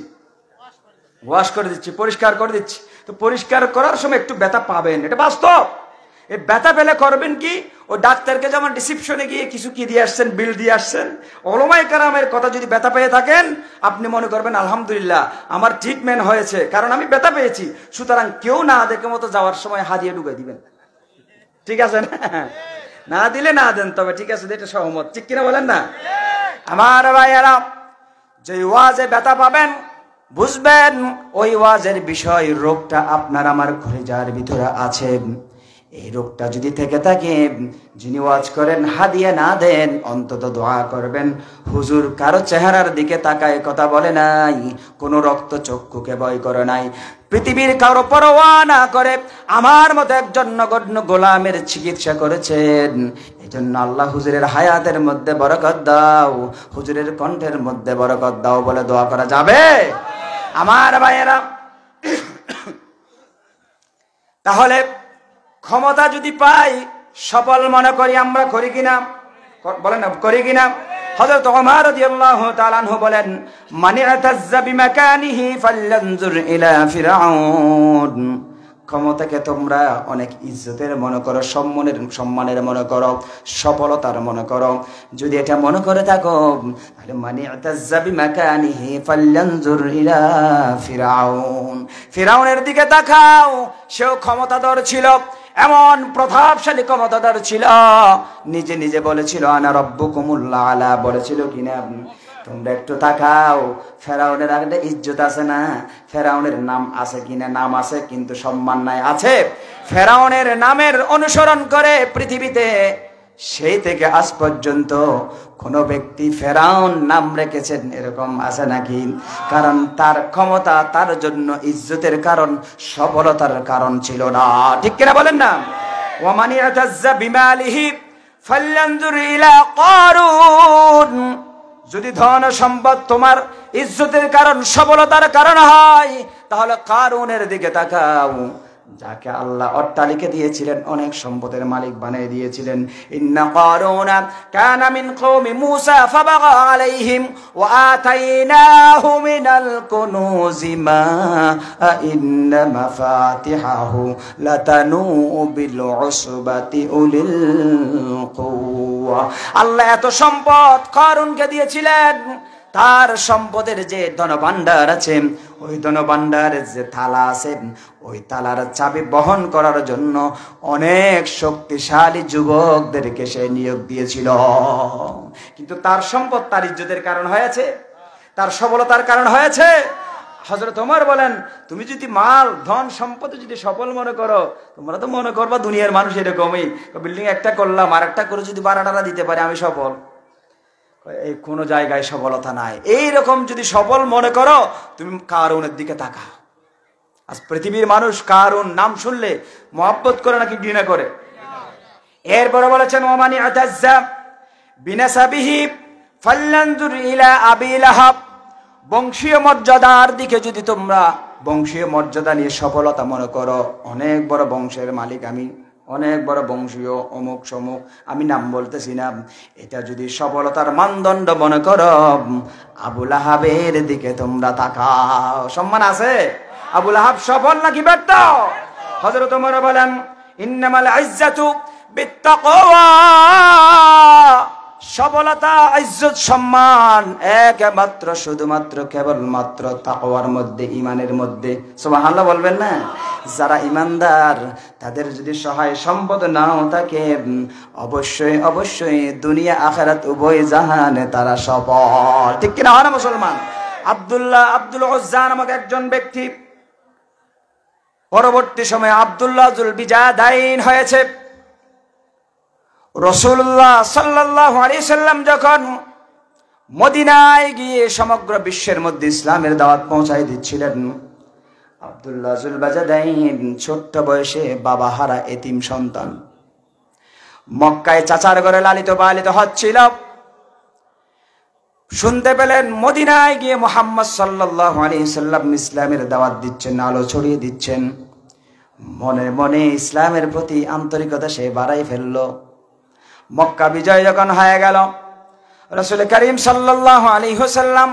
ওয়াশ করে দিচ্ছি, পরিষ্কার করে দিচ্ছি। তো পরিষ্কার করার সময় একটু ব্যথা পাবেন, এটা বাস্তব। এই ব্যথা পেলে করবেন কি, ওই ডাক্তারকে যেমন রিসিপশনে গিয়ে কিছু কি দিয়ে আসছেন, বিল দিয়ে আসছেন, ওলামায়ে কেরামের কথা যদি ব্যথা পেয়ে থাকেন, আপনি মনে করবেন আলহামদুলিল্লাহ আমার ট্রিটমেন্ট হয়েছে, কারণ আমি ব্যথা পেয়েছি। সুতরাং কেউ না দেখে মতো যাওয়ার সময় হাত দিয়ে ঢুকে দিবেন, ঠিক আছে না? না দিলে না দেন, তবে ঠিক আছে, এটা সহমত, ঠিক কিনা বলেন না? আমার ভাইয়েরা, যে ওয়াজে ব্যথা পাবেন বুঝবেন ওই ওয়াজের বিষয়, রোগটা আপনার আমার কলিজার ভিতরে আছে। এই রোগটা যদি থেকে থাকে, যিনি ওয়াজ করেন হাদিয়া না দেন, অন্তত দোয়া করবেন, হুজুর কারো চেহারার দিকে তাকায় কথা বলে নাই, কোনো রক্ত চক্ষুকে ভয় করে নাই, পৃথিবীর কারো পরোয়া না করে আমার মতো একজন নগণ্য গোলামের চিকিৎসা করেছেন। এই জন্য আল্লাহ হুজুরের হায়াতের মধ্যে বরকত দাও, হুজুরের কণ্ঠের মধ্যে বরকত দাও বলে দোয়া করা যাবে? আমার ভাইয়েরা, তাহলে ক্ষমতা যদি পাই সফল মনে করি, আমরা করি কিনা বলেন না, করি কিনা? হযরত ওমর রাদিয়াল্লাহু তাআলা আনহু বলেন, মান ইতাজ্জা বিমাকানিহি ফালয়ানজুর ইলা ফিরআউন। ক্ষমতাকে তোমরা অনেক ইজ্জতের মনে করো, সম্মানের মনে করো, সফলতার মনে করো। যদি এটা মনে করে থাকো, তাহলে মান ইতাজ্জা বিমাকানিহি ফালয়ানজুর ইলা ফিরআউন। ফিরআউনের দিকে তাকাও, সেও ক্ষমতাধর ছিল, এমন প্রতাপশালী ক্ষমতাধর ছিল, নিজে নিজে বলেছিল আনা রব্বুকুমুল আলা, বলেছিল কিনা? তোমরা একটু তাকাও, ফেরাউনের একটা ইজ্জত আছে না? ফেরাউনের নাম আছে কিনা? নাম আছে, কিন্তু সম্মান নাই। আছে। ফেরাউনের নামের অনুসরণ করে পৃথিবীতে সেই থেকে আজ পর্যন্ত কোন ব্যক্তি ফেরাউন নাম রেখেছেন এরকম আছে নাকি? কারণ তার ক্ষমতা তার জন্য ইজ্জতের কারণ, সফলতার কারণ ছিল না, ঠিক কিনা বলেন না? ওয়ামান ইয়াতাজ্জা বিমালিহি ফালয়ানজুর ইলা কারুন। যদি ধন সম্পদ তোমার ইজ্জতের কারণ, সফলতার কারণ হয়, তাহলে কারুনের দিকে তাকাও, যাকে আল্লাহ অট্টালিকা দিয়েছিলেন, অনেক সম্পদের মালিক বানিয়ে দিয়েছিলেন। ইন্না কারুনা কানা মিন কওমি মূসা ফাবাগা আলাইহিম ওয়া আতাইনাহু মিনাল কুনুজি মা ইন্না মাফাতিহাহু লাতানু বিল উসবাতি উলিল কুওয়া। আল্লাহ এত সম্পদ কারুনকে দিয়েছিলেন, তার সম্পদের যে ধনভাণ্ডার আছে, ওই ধনভাণ্ডারের যে তালা আছে, ওই তালার চাবি বহন করার জন্য অনেক শক্তিশালী যুবকদেরকে সে নিয়োগ দিয়েছিল। কিন্তু তার সম্পদ তার ইজ্জতের কারণ হয়েছে, তার সফলতার কারণ হয়েছে। হযরত ওমর বলেন, তুমি যদি মাল ধন সম্পদ যদি সফল মনে করো, তোমরা তো মনে করবা দুনিয়ার মানুষ এরকমই, বিল্ডিং একটা করলাম আর একটা করে যদি ভাড়াটা দিতে পারে আমি সফল। এই কোনো জায়গায় সফলতা নাই। এইরকম যদি সফল মনে করো, তুমি কারুনের দিকে তাকাও। আজ পৃথিবীর মানুষ কারুন নাম শুনলে মহব্বত করে নাকি ঘৃণা করে? এরপরে বলেছেন, ওমান ইয়াতাজ্জা বিনাসাবিহি ফালয়ানজুর ইলা আবি লাহাব। বংশীয় মর্যাদার দিকে যদি তোমরা বংশীয় মর্যাদা নিয়ে সফলতা মনে করো, অনেক বড় বংশের মালিক আমি, অনেক বড় বংশীয় অমুক সমুক, আমি নাম বলতেছি না, এটা যদি সফলতার মানদণ্ড মনে করো, আবু লাহাবের দিকে তোমরা তাকাও। সম্মান আছে? আবু লাহাব সফল নাকি ব্যর্থ? হযরত ওমর বলেন, ইন্নামাল ইজ্জাতু বিত্তাকওয়া। সফলতা, ইজ্জত, সম্মান একমাত্র শুধুমাত্র কেবলমাত্র তাকওয়ার মধ্যে, ইমানের মধ্যে। সুবহানাল্লাহ বলবেন না? যারা ইমানদার তাদের যদি সহায় সম্পদ নাও থাকে, অবশ্যই অবশ্যই দুনিয়া আখিরাত উভয় জাহানে তারা সফল, ঠিক কিনা? হয় না মুসলমান? আব্দুল উজ্জা নামক একজন ব্যক্তি, পরবর্তী সময়ে আব্দুল্লাহ জুল বিজাদাইন হয়েছে। রাসূলুল্লাহ সাল্লাল্লাহু আলাইহি সাল্লাম যখন মদিনায় গিয়ে সমগ্র বিশ্বের মধ্যে ইসলামের দাওয়াত পৌঁছায় দিচ্ছিলেন, আব্দুল্লাহ জুল বিজাদাইন ছোট্ট বয়সে বাবা হারা এতিম সন্তান, মক্কায় চাচার ঘরে লালিত পালিত হচ্ছিল। শুনতে পেলেন মদিনায় গিয়ে মুহাম্মদ সাল্লাল্লাহু আলাইহি সাল্লাম ইসলামের দাওয়াত দিচ্ছেন, আলো ছড়িয়ে দিচ্ছেন। মনে মনে ইসলামের প্রতি আন্তরিকতা সে বাড়াই ফেলল। মক্কা বিজয় যখন হয়ে গেল, রাসূল করিম সাল্লাল্লাহু আলাইহি ওয়াসাল্লাম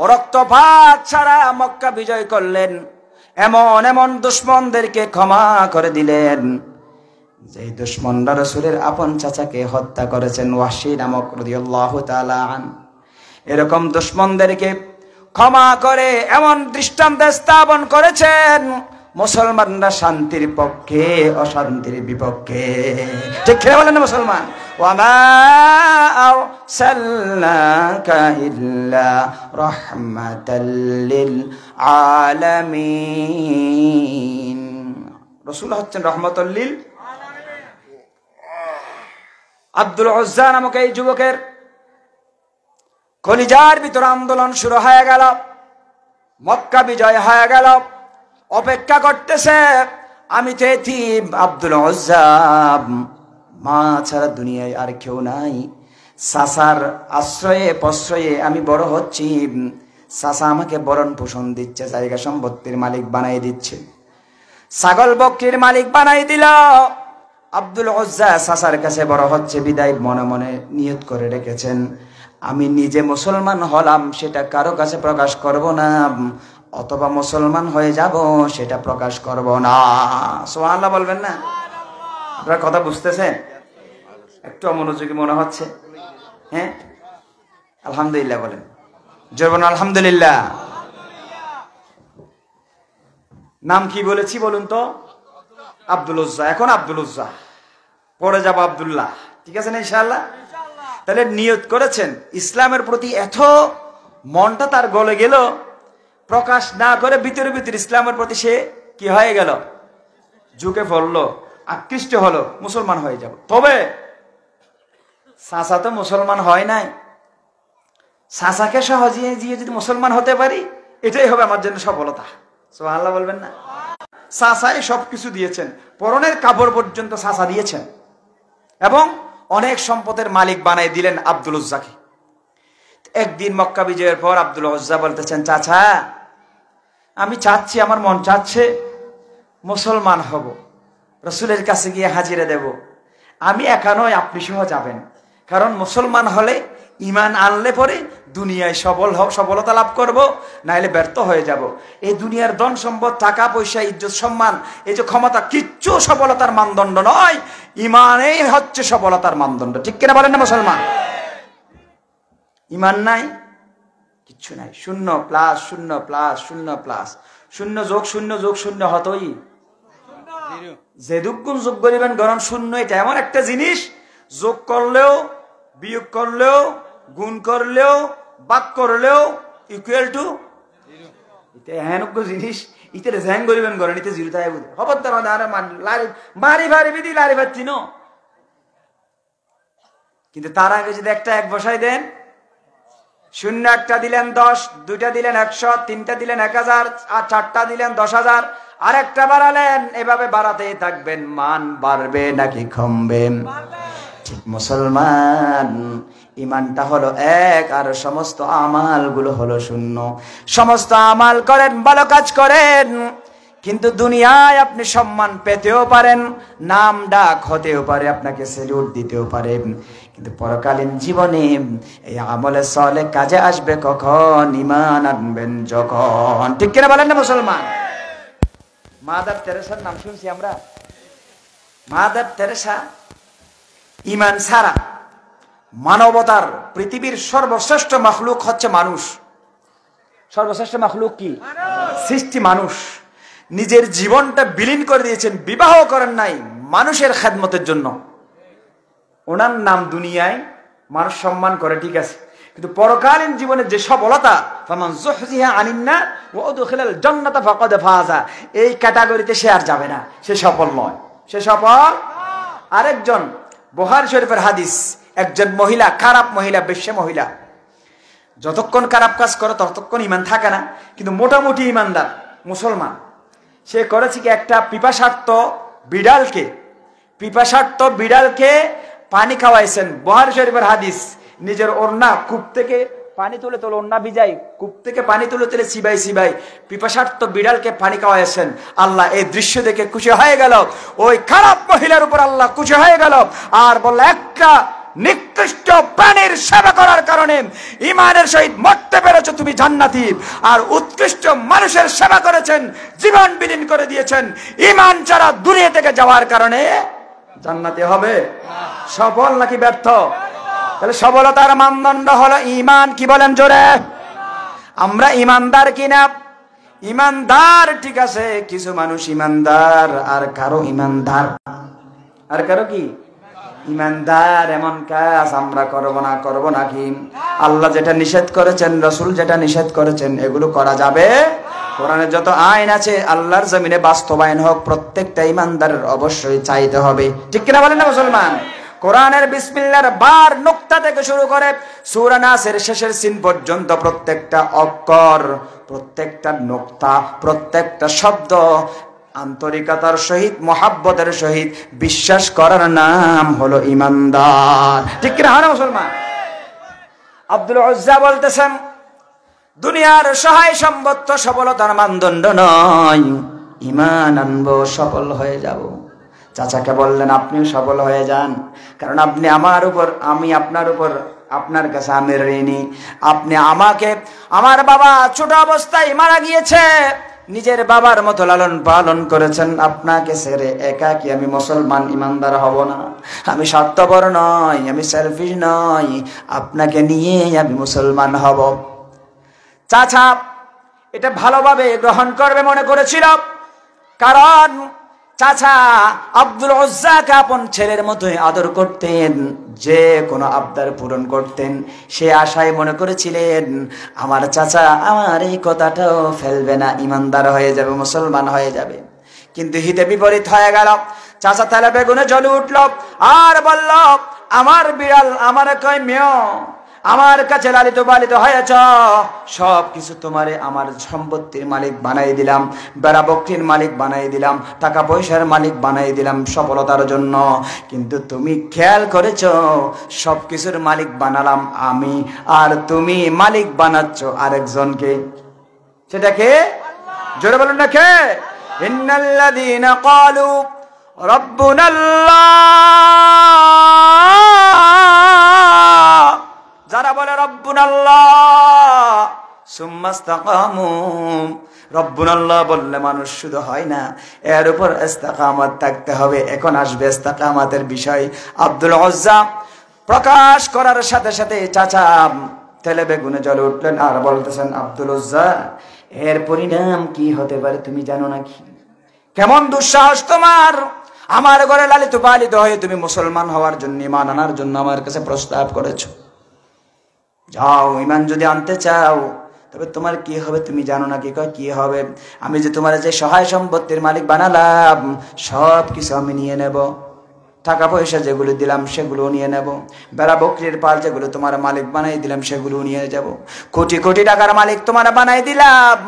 রক্তপাত ছাড়া মক্কা বিজয় করলেন, এমন এমন দুশমনদেরকে ক্ষমা করে দিলেন যে দুশমনরা রাসূলের আপন চাচাকে হত্যা করেছেন, ওয়াহশী নামক রাদিয়াল্লাহু তাআলা আন। এরকম দুশমনদেরকে ক্ষমা করে এমন দৃষ্টান্ত স্থাপন করেছেন মুসলমানরা শান্তির পক্ষে অশান্তির বিপক্ষে। ঠিক খেলে বলেন না মুসলমান? ওয়ামা আরসালনাকা ইল্লা রাহমাতাল লিল আলামিন। রাসূল হচ্ছেন রাহমাতুল লিল আব্দুল উজ্জা নামক এই যুবকের কলিজার ভিতরে আন্দোলন শুরু হয়ে গেল, মক্কা বিজয় হয়ে গেল, অপেক্ষা করতেছে আমি তো এতিম, আব্দুল উজ্জা মা ছাড়া দুনিয়ায় আর কেউ নাই, চাচার আশ্রয়ে প্রশ্রয়ে আমি বড় হচ্ছি, চাচা আমাকে বরণ পোষণ দিচ্ছে, জায়গা সম্পত্তির মালিক বানাই দিচ্ছে, ছাগল বকরির মালিক বানাই দিল। আব্দুল উজ্জা চাচার কাছে বড় হচ্ছে বিদায় মনে মনে নিয়ত করে রেখেছেন, আমি নিজে মুসলমান হলাম সেটা কারো কাছে প্রকাশ করব না, অথবা মুসলমান হয়ে যাব সেটা প্রকাশ করব না। সুবহানাল্লাহ বলবেন না? আপনারা কথা বুঝতেছেন? একটু অমনোযোগী মনে হচ্ছে। হ্যাঁ, আলহামদুলিল্লাহ বলেন, জোরে বলুন আলহামদুলিল্লাহ। নাম কি বলেছি বলুন তো? আব্দুল উজ্জা। এখন আব্দুল উজ্জা, পরে যাব আব্দুল্লাহ। ঠিক আছে না ইনশাআল্লাহ? তাহলে নিয়ত করেছেন, ইসলামের প্রতি এত মনটা তার গলে গেল, প্রকাশ না করে ভিতরে ভিতরে ইসলামের প্রতি সে কি হয়ে গেল, ঝুঁকে পড়লো, আকৃষ্ট হলো, মুসলমান হয়ে যাব। তবে চাচা তো মুসলমান হয় নাই, চাচাকে সহজে দিয়ে যদি মুসলমান হতে পারি এটাই হবে আমার জন্য সফলতা। সুবহানাল্লাহ বলবেন না? চাচাই সবকিছু দিয়েছেন, পরনের কাপড় পর্যন্ত চাচা দিয়েছেন, এবং অনেক সম্পদের মালিক বানাই দিলেন আব্দুল উজ্জাকে। একদিন মক্কা বিজয়ের পর আব্দুল উজ্জা বলতেছেন, চাচা আমি চাচ্ছি, আমার মন চাচ্ছে মুসলমান হব, রাসূলের কাছে গিয়ে হাজিরা দেব। আমি একা নয়, আপনি সহ যাবেন, কারণ মুসলমান হলে ইমান আনলে পরে দুনিয়ায় সফলতা লাভ করব, নাইলে ব্যর্থ হয়ে যাব। এই দুনিয়ার ধন সম্পদ, টাকা পয়সা, ইজ্জত সম্মান, এই যে ক্ষমতা, কিচ্ছু সফলতার মানদণ্ড নয়, ইমানেই হচ্ছে সফলতার মানদণ্ড। ঠিক কিনা বলেন না মুসলমান? ইমান নাই, কিচ্ছু নাই। শূন্য প্লাস শূন্য প্লাস শূন্য প্লাস শূন্য যোগ শূন্য যোগ শূন্য হতই যে দুগুণ যোগ করিবেন গরম শূন্য। এটা এমন একটা জিনিস, যোগ করলেও, বিয়োগ করলেও, গুণ করলেও, বাক করলেও ইকুয়াল টু, এটা এমন জিনিস, ইতে জ্যাং করিবেন গরম, ইতে জিরো তাই বুঝে খবরদার মারি ভারি বিধি লারি ভাচ্ছি ন। কিন্তু তার আগে যদি একটা এক বসাই দেন, শূন্য একটা দিলেন 10, দুইটা দিলেন 100, তিনটা দিলেন 1000, আর চারটা দিলেন 10,000, আর একটা বাড়ালেন, এভাবে বাড়াতেই থাকবেন, মান বাড়বে নাকি কমবে? ঠিক মুসলমান ইমানটা হলো এক, আর সমস্ত আমালগুলো হলো শূন্য। সমস্ত আমাল করেন, ভালো কাজ করেন, কিন্তু দুনিয়ায় আপনি সম্মান পেতেও পারেন, নাম ডাক হতেও পারে, আপনাকে স্যালুট দিতেও পারে, কিন্তু পরকালীন জীবনে এই আমলে সালেহ কাজে আসবে কখন? ইমান আনবেন যখন। ঠিক কিনা বলেন না মুসলমান? মাদার তেরেসার নাম শুনছি আমরা। মাদার তেরেসা ইমান ছাড়া মানবতার পৃথিবীর সর্বশ্রেষ্ঠ মাখলুক হচ্ছে মানুষ। সর্বশ্রেষ্ঠ মাখলুক কি? সৃষ্টি মানুষ। নিজের জীবনটা বিলীন করে দিয়েছেন, বিবাহ করেন নাই মানুষের খেদমতের জন্য। ওনার নাম দুনিয়ায় মানুষ সম্মান করে, ঠিক আছে, কিন্তু পরকালীন জীবনের যে সফলতা, ফামান যুহজিহা আনিন নার ওয়া উদখিলাল জান্নাতা ফাকাদ ফাজা, এই ক্যাটাগরিতে সে আর যাবে না, সে সফল নয়, সে সফল। আরেকজন বুখারী শরীফের হাদিস, একজন মহিলা, খারাপ মহিলা, বেশ্যা মহিলা, যতক্ষণ খারাপ কাজ করে ততক্ষণ ইমান থাকে না, কিন্তু মোটামুটি ইমানদার মুসলমান। সে করেছে কি, একটা পিপাসার্ত বিড়ালকে পানি খাওয়াইছেন। বুখারী শরীফের হাদিস, নিজের ওড়না কূপ থেকে পানি তুলে ওড়না ভিজাই, কূপ থেকে পানি তুলে সিবাই পিপাসার্ত বিড়ালকে পানি খাওয়াইছেন। আল্লাহ এই দৃশ্য দেখে খুশি হয়ে গেল, ওই খারাপ মহিলার উপর আল্লাহ খুশি হয়ে গেল, আর বলল একটা নিকৃষ্ট প্রাণীর সেবা করার কারণে ঈমানের সহিত মরতে পেরেছো, তুমি জান্নাতি। আর উৎকৃষ্ট মানুষের সেবা করেছেন, জীবন বিলীন করে দিয়েছেন, ঈমান ছাড়া দুনিয়া থেকে যাওয়ার কারণে জান্নাতি হবে। সফল নাকি ব্যর্থ? তাহলে সফলতার মানদণ্ড হলো ঈমান। কি বলেন জোরে? আমরা ঈমানদার কিনা? ঈমানদার ঠিক আছে, কিছু মানুষ ঈমানদার, আর কারো ঈমানদার, আর কারো কি ঈমানদার এমন কাজ আমরা করব না কি? আল্লাহ যেটা নিষেধ করেছেন, রাসূল যেটা নিষেধ করেছেন, এগুলো করা যাবে? কোরআনে যত আইন আছে আল্লাহর জমিনে বাস্তবায়ন হোক, প্রত্যেকটা ঈমানদারের অবশ্যই চাইতে হবে। ঠিক কিনা বলেন না মুসলমান? কোরআনের বিসমিল্লাহর বার নুকতা থেকে শুরু করে সূরা নাসের শেষের সিন পর্যন্ত প্রত্যেকটা অক্ষর, প্রত্যেকটা নুকতা, প্রত্যেকটা শব্দ আন্তরিকতার সহিত, মহাব্বতের সহিত বিশ্বাস করার নাম হলো ঈমানদার। ঠিক কিনা হয় না মুসলমান? আব্দুল উজ্জা বলতেছেন, দুনিয়ার সহায় সম্পত্ত সফলতার মানদণ্ড নয়, ঈমান আনবো সফল হয়ে যাব। চাচাকে বললেন, আপনিও সফল হয়ে যান, কারণ আপনি আমার উপর, আমি আপনার উপর, আপনার কাছে আমি ঋণী। আপনি আমাকে, আমার বাবা ছোট অবস্থায় মারা গিয়েছে, নিজের বাবার মতো লালন পালন করেছেন, আপনাকে ছেড়ে একাকী আমি মুসলমান ঈমানদার হব না। আমি স্বার্থপর নই, আমি সেলফিশ নই, আপনাকে নিয়ে আমি মুসলমান হব। চাচা এটা ভালোভাবে গ্রহণ করবে মনে করেছিল, কারণ চাচা আব্দুল উজ্জাকে আপন ছেলের মতোই আদর করতেন, যে কোনো আবদার পূরণ করতেন। সে আশায় মনে করেছিলেন আমার চাচা আমার এই কথাটাও ফেলবে না, ঈমানদার হয়ে যাবে, মুসলমান হয়ে যাবে। কিন্তু হিতে বিপরীত হয়ে গেল। চাচা তেলে বেগুনে জ্বলে উঠল আর বলল, আমার বিড়াল আমার কয় মেয়, আমার কাছে লালিত পালিত হয়েছ, সব কিছু তোমারে আমার সম্পত্তির মালিক বানাই দিলাম, বেড়া বকরির মালিক বানাই দিলাম, টাকা পয়সার মালিক বানাই দিলাম সফলতার জন্য। কিন্তু তুমি খেয়াল করেছ সব কিছুর মালিক বানালাম আমি, আর তুমি মালিক বানাচ্ছ আরেকজনকে। সেটাকে জোরে বলুন না, কে? ইন্নাল্লাযীনা ক্বালু রাব্বুনাল্লাহ, যারা বলে রব্বুনাল্লাহ সুম্মা ইসতাকামু, রব্বুনাল্লাহ বললে মানুষ শুধু হয় না, এর উপর ইস্তেকামত থাকতে হবে। এখন আসবে ইস্তেকামতের বিষয়। আব্দুল উজ্জা প্রকাশ করার সাথে সাথে চাচা তেলে বেগুনে জ্বলে উঠলেন আর বলতেছেন, আব্দুল উজ্জা এর পরিণাম কি হতে পারে তুমি জানো নাকি? কেমন দুঃসাহস তোমার, আমার ঘরে লালিত পালিত হয়ে তুমি মুসলমান হওয়ার জন্য, ঈমান আনার জন্য আমার কাছে প্রস্তাব করেছো। যাও, ঈমান যদি আনতে চাও তবে তোমার কি হবে তুমি জানো না? কি হবে? আমি যে তোমার যে সহায় সম্পত্তির মালিক বানালাম, সব কিছু আমি নিয়ে নেব। টাকা পয়সা যেগুলো দিলাম সেগুলো নিয়ে নেব, বেড়া বকরির পাল যেগুলো তোমার মালিক বানাই দিলাম সেগুলো নিয়ে যাব, কোটি কোটি টাকার মালিক তোমার বানাই দিলাম,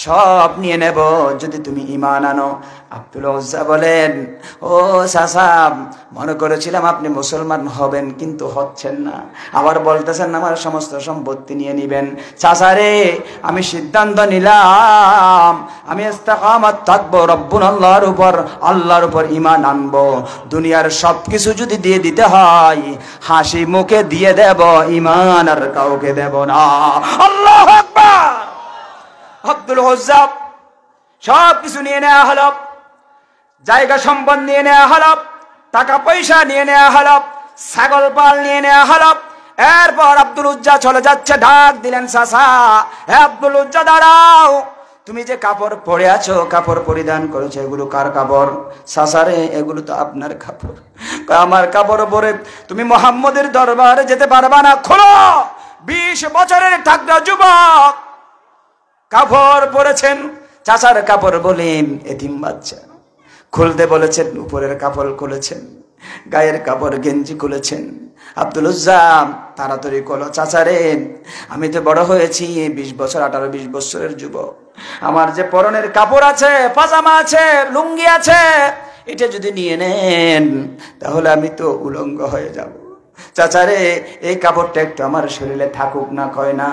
সব নিয়ে নেব যদি তুমি ঈমান আনো। আব্দুল উজ্জা বলেন, ও চাচা মনে করেছিলাম আপনি মুসলমান হবেন, কিন্তু হচ্ছেন না, আবার বলতেছেন আমার সমস্ত সম্পত্তি নিয়ে নিবেন। চাচা রে, আমি সিদ্ধান্ত নিলাম আমি ইস্তেকামত থাকবো রব্বুনাল্লাহর উপর, আল্লাহর উপর ঈমান আনবো। দুনিয়ার সবকিছু যদি দিয়ে দিতে হয় হাসি মুখে দিয়ে দেব, ঈমান আর কাউকে দেব না। আল্লাহু আকবার। আব্দুল উজ্জা সব কিছু নিয়ে নেওয়া হলো, জায়গা সম্পদ নিয়ে নেওয়া হলো, টাকা পয়সা নিয়ে নেওয়া হলো, ছাগল পাল নিয়ে নেওয়া হলো। এরপর আব্দুল উজ্জা চলে যাচ্ছে, ডাক দিলেন, চাচা হে আব্দুল উজ্জা দাঁড়াও, তুমি যে কাপড় পরে আছো, কাপড় পরিধান করেছো, এগুলো কার কাপড়? চাচা রে, এগুলো তো আপনার কাপড়। আমার কাপড় পরে তুমি মুহাম্মদের দরবারে যেতে পারবা না, খোলো। 20 বছরের টাকরা যুবক কাপড় পরেছেন, চাচার কাপড় বলেন এতিম বাচ্চা, খুলতে বলেছেন, উপরের কাপড় খুলেছেন, গায়ের কাপড় গেঞ্জি খুলেছেন। আব্দুল উজ্জা তাড়াতাড়ি কলো, চাচা রে আমি তো বড় হয়েছি, 20 বছর, 18-20 বছরের যুবক, আমার যে পরনের কাপড় আছে, পাজামা আছে, লুঙ্গি আছে, এটা যদি নিয়ে নেন তাহলে আমি তো উলঙ্গ হয়ে যাব। চাচারে এই কাপড়টা একটু আমার শরীরে থাকুক না। কয় না,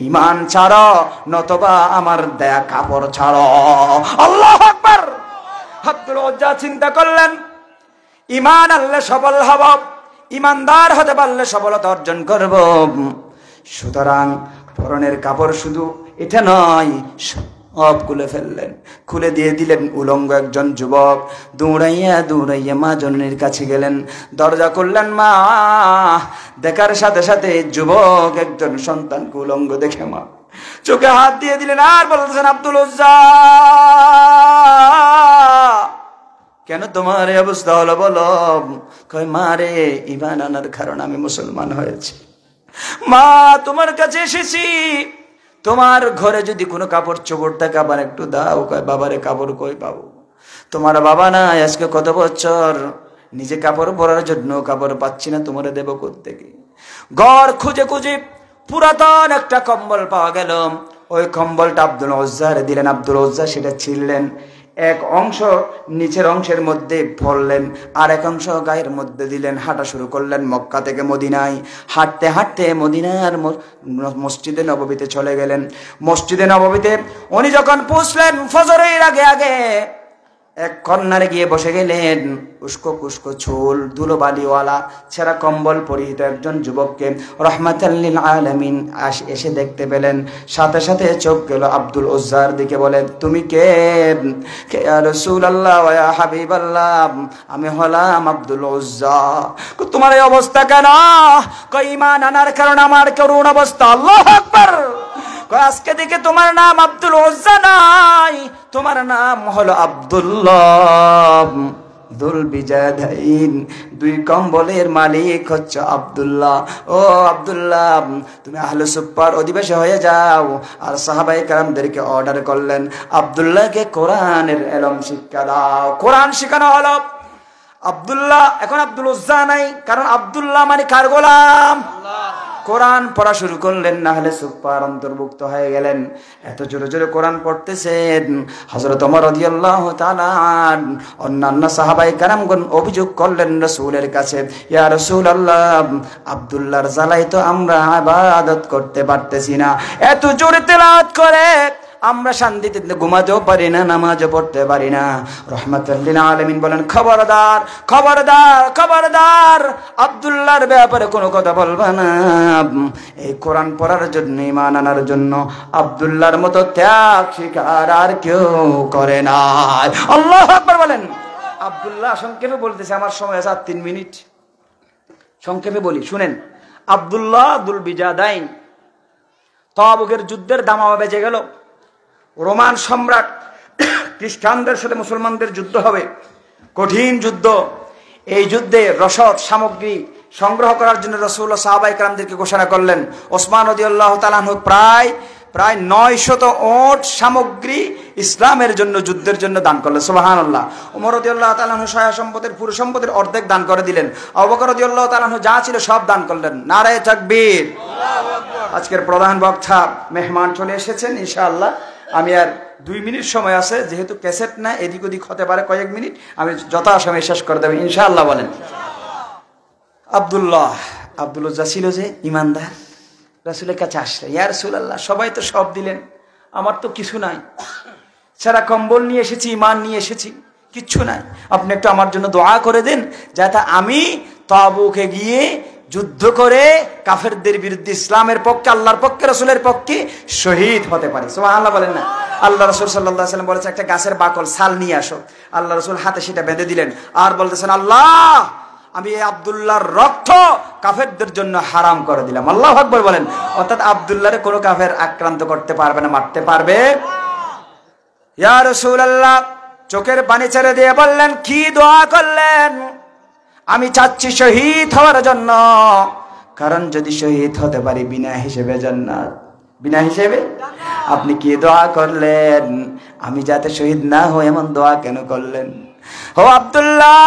ঈমান ছাড়ো নতবা আমার দেয়া কাপড় ছাড়ো। আল্লাহু আকবার। আব্দুল উজ্জা চিন্তা করলেন, ঈমান আনলে সফল হব, ইমানদার হতে পারলে সফলতা অর্জন করব। সুতরাং পরনের কাপড় শুধু এটা নয়, সব খুলে ফেললেন, খুলে দিয়ে দিলেন। উলঙ্গ একজন যুবক দৌড়াইয়া মা জননীর কাছে গেলেন, দরজা করলেন। মা দেখার সাথে সাথে যুবক একজন সন্তানকে উলঙ্গ দেখে মা চোখে হাত দিয়ে দিলেন, আর বলতেছেন, আব্দুল উজ্জা, কেন তোমার এই অবস্থা হলো বলো? কয়, মা রে, ঈমান আনার কারণে আমি মুসলমান হয়েছি। মা, তোমার কাছে এসেছি, তোমার ঘরে যদি কোনো কাপড় চোপড় থাকে আবার একটু দাও। কয়, বাবারে কাপড় কই পাবো? তোমার বাবা নাই, আজকে কত বছর নিজে কাপড় পরার জন্য কাপড় পাচ্ছি না, তোমারে দেব কোত্থেকে? ঘর খুঁজে খুঁজে পুরাতন একটা কম্বল পাওয়া গেল। ওই কম্বলটা আব্দুল উজ্জারে দিলেন। আব্দুল উজ্জা সেটা ছিঁড়লেন, এক অংশ নিচের অংশের মধ্যে পড়লেন, আর এক অংশ গায়ের মধ্যে দিলেন। হাঁটা শুরু করলেন মক্কা থেকে মদিনায়। হাঁটতে হাঁটতে মদিনার মসজিদে নববীতে চলে গেলেন। মসজিদে নববীতে উনি যখন পৌঁছলেন ফজরের আগে আগে এক কর্নারে গিয়ে বসে গেলেন। উস্কো কুস্কো চুল, ধুলো বালিওয়ালা ছেঁড়া কম্বল পরিহিত একজন যুবককে রহমাতাল লিল আলামিন এসে দেখতে পেলেন। সাথে সাথে চোখ গেল আব্দুল উজ্জার দিকে। বলে, তুমি কে? ইয়া রাসূলুল্লাহ ওয়া ইয়া হাবিবাল্লাহ, আমি হলাম আব্দুল উজ্জা। তোমার এই অবস্থা কেন? কই, ঈমান আনার কারণে আমার করুণ অবস্থা। আল্লাহু আকবার। আজকে দেখে তোমার নাম আব্দুল উজ্জা নাই, তোমার নাম হলো আব্দুল্লাহ দুল বিজাদাইন, দুই কম্বলের মালিক হচ্ছে আব্দুল্লাহ। ও আব্দুল্লাহ, তুমি আহলে সুফার অধিবাসী হয়ে যাও। আর সাহাবায়ে কেরামদেরকে অর্ডার করলেন, আব্দুল্লাহকে কোরআনের ইলম শিক্ষা দাও। কোরআন শেখানো হলো। আব্দুল্লাহ, এখন আব্দুল উজ্জা নাই, কারণ আব্দুল্লাহ মানে কার গোলাম? কোরআন পড়া শুরু করলেন, না হলে সুফার অন্তর্ভুক্ত হয়ে গেলেন। এত জোরে জোরে কোরআন পড়তেছেন, হযরত ওমর রাদিয়াল্লাহু তাআলা অন্যান্য সাহাবায়ে কেরামগণ অভিযোগ করলেন রাসূলের কাছে, ইয়া রাসূলুল্লাহ, আব্দুল্লাহর জ্বালায় তো আমরা ইবাদত করতে পারতেছি না, এত জোরে তেলাওয়াত করে আমরা শান্তিতে ঘুমাতেও পারি না, নামাজও পড়তে পারি না। রহমাতুল লিল আলামিন বলেন, খবরদার খবরদার খবরদার, আব্দুল্লাহর ব্যাপারে কোনো কথা বলবা না। এই কোরআন পড়ার জন্য, ঈমান আনার জন্য আব্দুল্লাহর মতো ত্যাগ স্বীকার আর কেউ করে না। আল্লাহু আকবার বলেন। আব্দুল্লাহ, সংক্ষেপে বলতেছে, আমার সময় আছে 3 মিনিট, সংক্ষেপে বলি, শুনেন। আব্দুল্লাহ দুল বিজাদাইন, তাবুকের যুদ্ধের দামামা বেজে গেল। রোমান সম্রাট, খ্রিস্টানদের সাথে মুসলমানদের যুদ্ধ হবে, কঠিন যুদ্ধ। এই যুদ্ধে রসদ সামগ্রী সংগ্রহ করার জন্য রাসূলুল্লাহ সাহাবায়ে কেরামদেরকে ঘোষণা করলেন। ওসমান রাদিয়াল্লাহু তাআলা আনহু প্রায় 900 ওট সামগ্রী ইসলামের জন্য, যুদ্ধের জন্য দান করলেন। সুবহানাল্লাহ। ওমর রাদিয়াল্লাহু তাআলা আনহু সহায় সম্পদের, পুরো সম্পদের অর্ধেক দান করে দিলেন। আবু বকর রাদিয়াল্লাহু তাআলা আনহু যা ছিল সব দান করলেন। নারায়ে তাকবীর। আল্লাহু আকবার। আজকের প্রধান বক্তা মেহমান চলে এসেছেন ইনশাআল্লাহ। আমি আর 2 মিনিট সময় আছে, যেহেতু ক্যাসেট না, এদিক ওদিক হতে পারে কয়েক মিনিট, আমি যথাসময়ে শেষ করে দেব ইনশাআল্লাহ। বলেন। আব্দুল উজ্জা ছিল যে ইমানদার, রাসূলের কাছে আসলে, ইয়া রাসূলুল্লাহ, সবাই তো সব দিলেন, আমার তো কিছু নাই, সারা কম্বল নিয়ে এসেছি, ঈমান নিয়ে এসেছি, কিচ্ছু নাই, আপনি একটু আমার জন্য দোয়া করে দেন, যাতে আমি তাবুকে গিয়ে যুদ্ধ করে কাফেরদের বিরুদ্ধে ইসলামের পক্ষে, আল্লাহর পক্ষে, রাসূলের পক্ষে শহীদ হতে পারি। সুবহানাল্লাহ বলেন না। আল্লাহ রাসূল সাল্লাল্লাহু আলাইহি ওয়াসাল্লাম বলেছে, একটা গাছের বাকল ছাল নিয়ে আসো। আল্লাহ রাসূল হাতে সেটা বেঁধে দিলেন, আর বলতেছেন, আল্লাহ, আমি এই আব্দুল্লাহর রক্ত কাফেরদের জন্য হারাম করে দিলাম। আল্লাহু আকবার বলেন। অর্থাৎ আব্দুল্লাহরে কোনো কাফের আক্রান্ত করতে পারবে না, মারতে পারবে। ইয়া রাসূলুল্লাহ চোখের পানি ছেড়ে দিয়ে বললেন, কি দোয়া করলেন? আমি চাচ্ছি শহীদ হওয়ার জন্য, কারণ যদি শহীদ হতে পারি বিনা হিসেবে জান্নাত, বিনা হিসেবে। আপনি কি দোয়া করলেন? আমি যাতে শহীদ না হই এমন দোয়া কেন করলেন? ও আব্দুল্লাহ,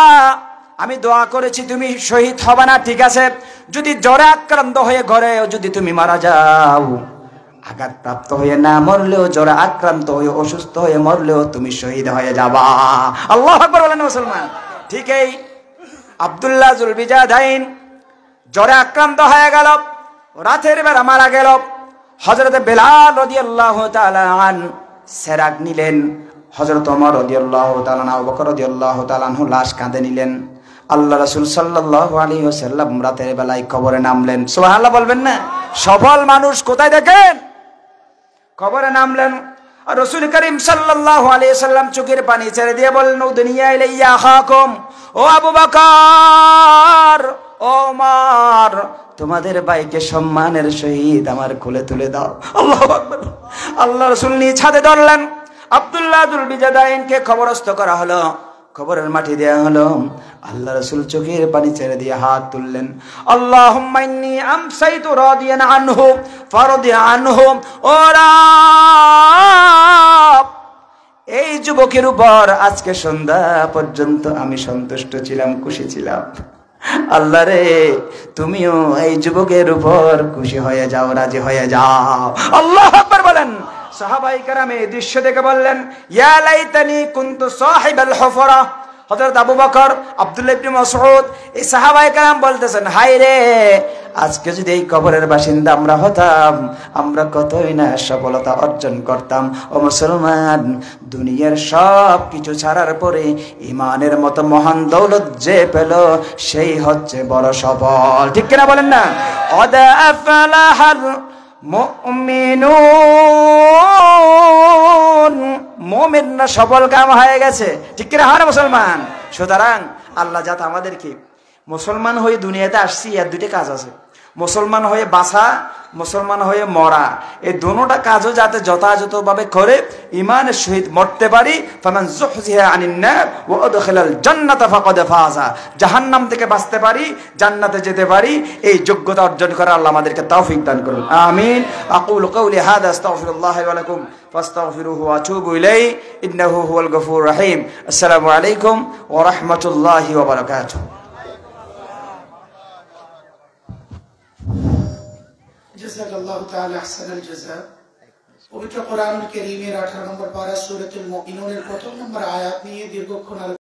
আমি দোয়া করেছি তুমি শহীদ হবে না, ঠিক আছে, যদি জ্বরে আক্রান্ত হয়ে ঘরে যদি তুমি মারা যাও, আঘাতপ্রাপ্ত হয়ে না মরলেও, জ্বরে আক্রান্ত হয়ে অসুস্থ হয়ে মরলেও তুমি শহীদ হয়ে যাবা। আল্লাহু আকবার বলেন মুসলমান। ঠিক এই আব্দুল্লাহ যুল বিজাদাইন জ্বরে আক্রান্ত হয়ে গেল, রাতের বেলা মারা গেল। হযরত বেলাল রাদিয়াল্লাহু তাআলা আন সেরাক নিলেন, হযরত ওমর রাদিয়াল্লাহু তাআলা, আবু বকর রাদিয়াল্লাহু তাআলা লাশ কাঁধে নিলেন। আল্লাহ রাসূল সাল্লাল্লাহু আলাইহি ওয়াসাল্লাম রাতের বেলায় কবরে নামলেন। সুবহানাল্লাহ বলবেন না? সফল মানুষ কোথায় দেখেন? কবরে নামলেন। আর রাসূল করিম সাল্লাল্লাহু আলাইহি ওয়াসাল্লাম চোখের পানি ছেড়ে দিয়ে বললেন, ও দুনিয়া ইলাইয়া আখাকুম, ও আবু বকর, ও ওমর, তোমাদের ভাইকে সম্মানের সহিত আমার কোলে তুলে দাও। আল্লাহু আকবার। আল্লাহ রাসূল নিয়ে ছাদে ধরলেন। আব্দুল্লাহ দুল বিজাদাইনকে খবরস্থ করা হলো, খবরের মাটি দেয়া হলো। আল্লাহ রাসূল চোখের পানি ছেড়ে দিয়ে হাত তুললেন, আল্লাহুম্মা ইন্নী আমসাইতু রাদিয়ান আনহু ফারদি আনহু। ও রব, এই যুবকের উপর আজকে সন্ধ্যা পর্যন্ত আমি সন্তুষ্ট ছিলাম, খুশি ছিলাম। আল্লাহ রে, তুমিও এই যুবকের উপর খুশি হয়ে যাও, রাজি হয়ে যাও। আল্লাহু আকবার বলেন। সাহাবায়ে কেরাম এই দৃশ্য দেখে বললেন, ইয়া লাইতানি কুনতু সাহিবাল হুফরা। হযরত আবু বকর, আব্দুল্লাহ ইবনে মাসউদ, এই সাহাবায়ে কেরাম বলতেছেন, হায় রে, আজকে যদি এই কবরের বাসিন্দা আমরা হতাম, আমরা কতই না সফলতা অর্জন করতাম। ও মুসলমান, দুনিয়ার সব কিছু ছাড়ার পরে ঈমানের মতো মহান দৌলত যে পেল, সেই হচ্ছে বড় সফল। ঠিক কিনা বলেন না? আদা আফলাহাল মুমিনুন, মুমিনরা সফল কাম হয়ে গেছে। ঠিক কিনা? হ্যাঁ মুসলমান। সুতরাং আল্লাহ যাতে আমাদেরকে মুসলমান হয়ে দুনিয়াতে আসছি, এর দুইটা কাজ আছে। মুসলমান হয়ে বাঁচা, মুসলমান হয়ে মরা, এই দুটোটা কাজও যাতে যথাযথভাবে করে ঈমানের সহিত মরতে পারি। ফামান যুহজিহা আনিন নার ওয়া উদখিলাল জান্নাতা ফাকাদ ফাযা, জাহান্নাম থেকে বাঁচতে পারি, জান্নাতে যেতে পারি, এই যোগ্যতা অর্জন করার আল্লাহ আমাদেরকে তৌফিক দান করুন। আমিন। আকুলু কওলি হাযা আস্তাগফিরুল্লাহ ওয়া লাকুম ফাস্তাগফিরুহু ওয়া আতুবু ইলাইহি ইন্নাহু হুয়াল গফুরুর রহিম। আসসালামু আলাইকুম ওয়া রাহমাতুল্লাহি ওয়া বারাকাতুহু। জাযাকাল্লাহু তাআলা আহসানাল জাযা। পবিত্র কোরআনুল কারীমের 18 নম্বর পারা সূরাতুল মুমিনুনের প্রথম নম্বর আয়াত নিয়ে দীর্ঘক্ষণ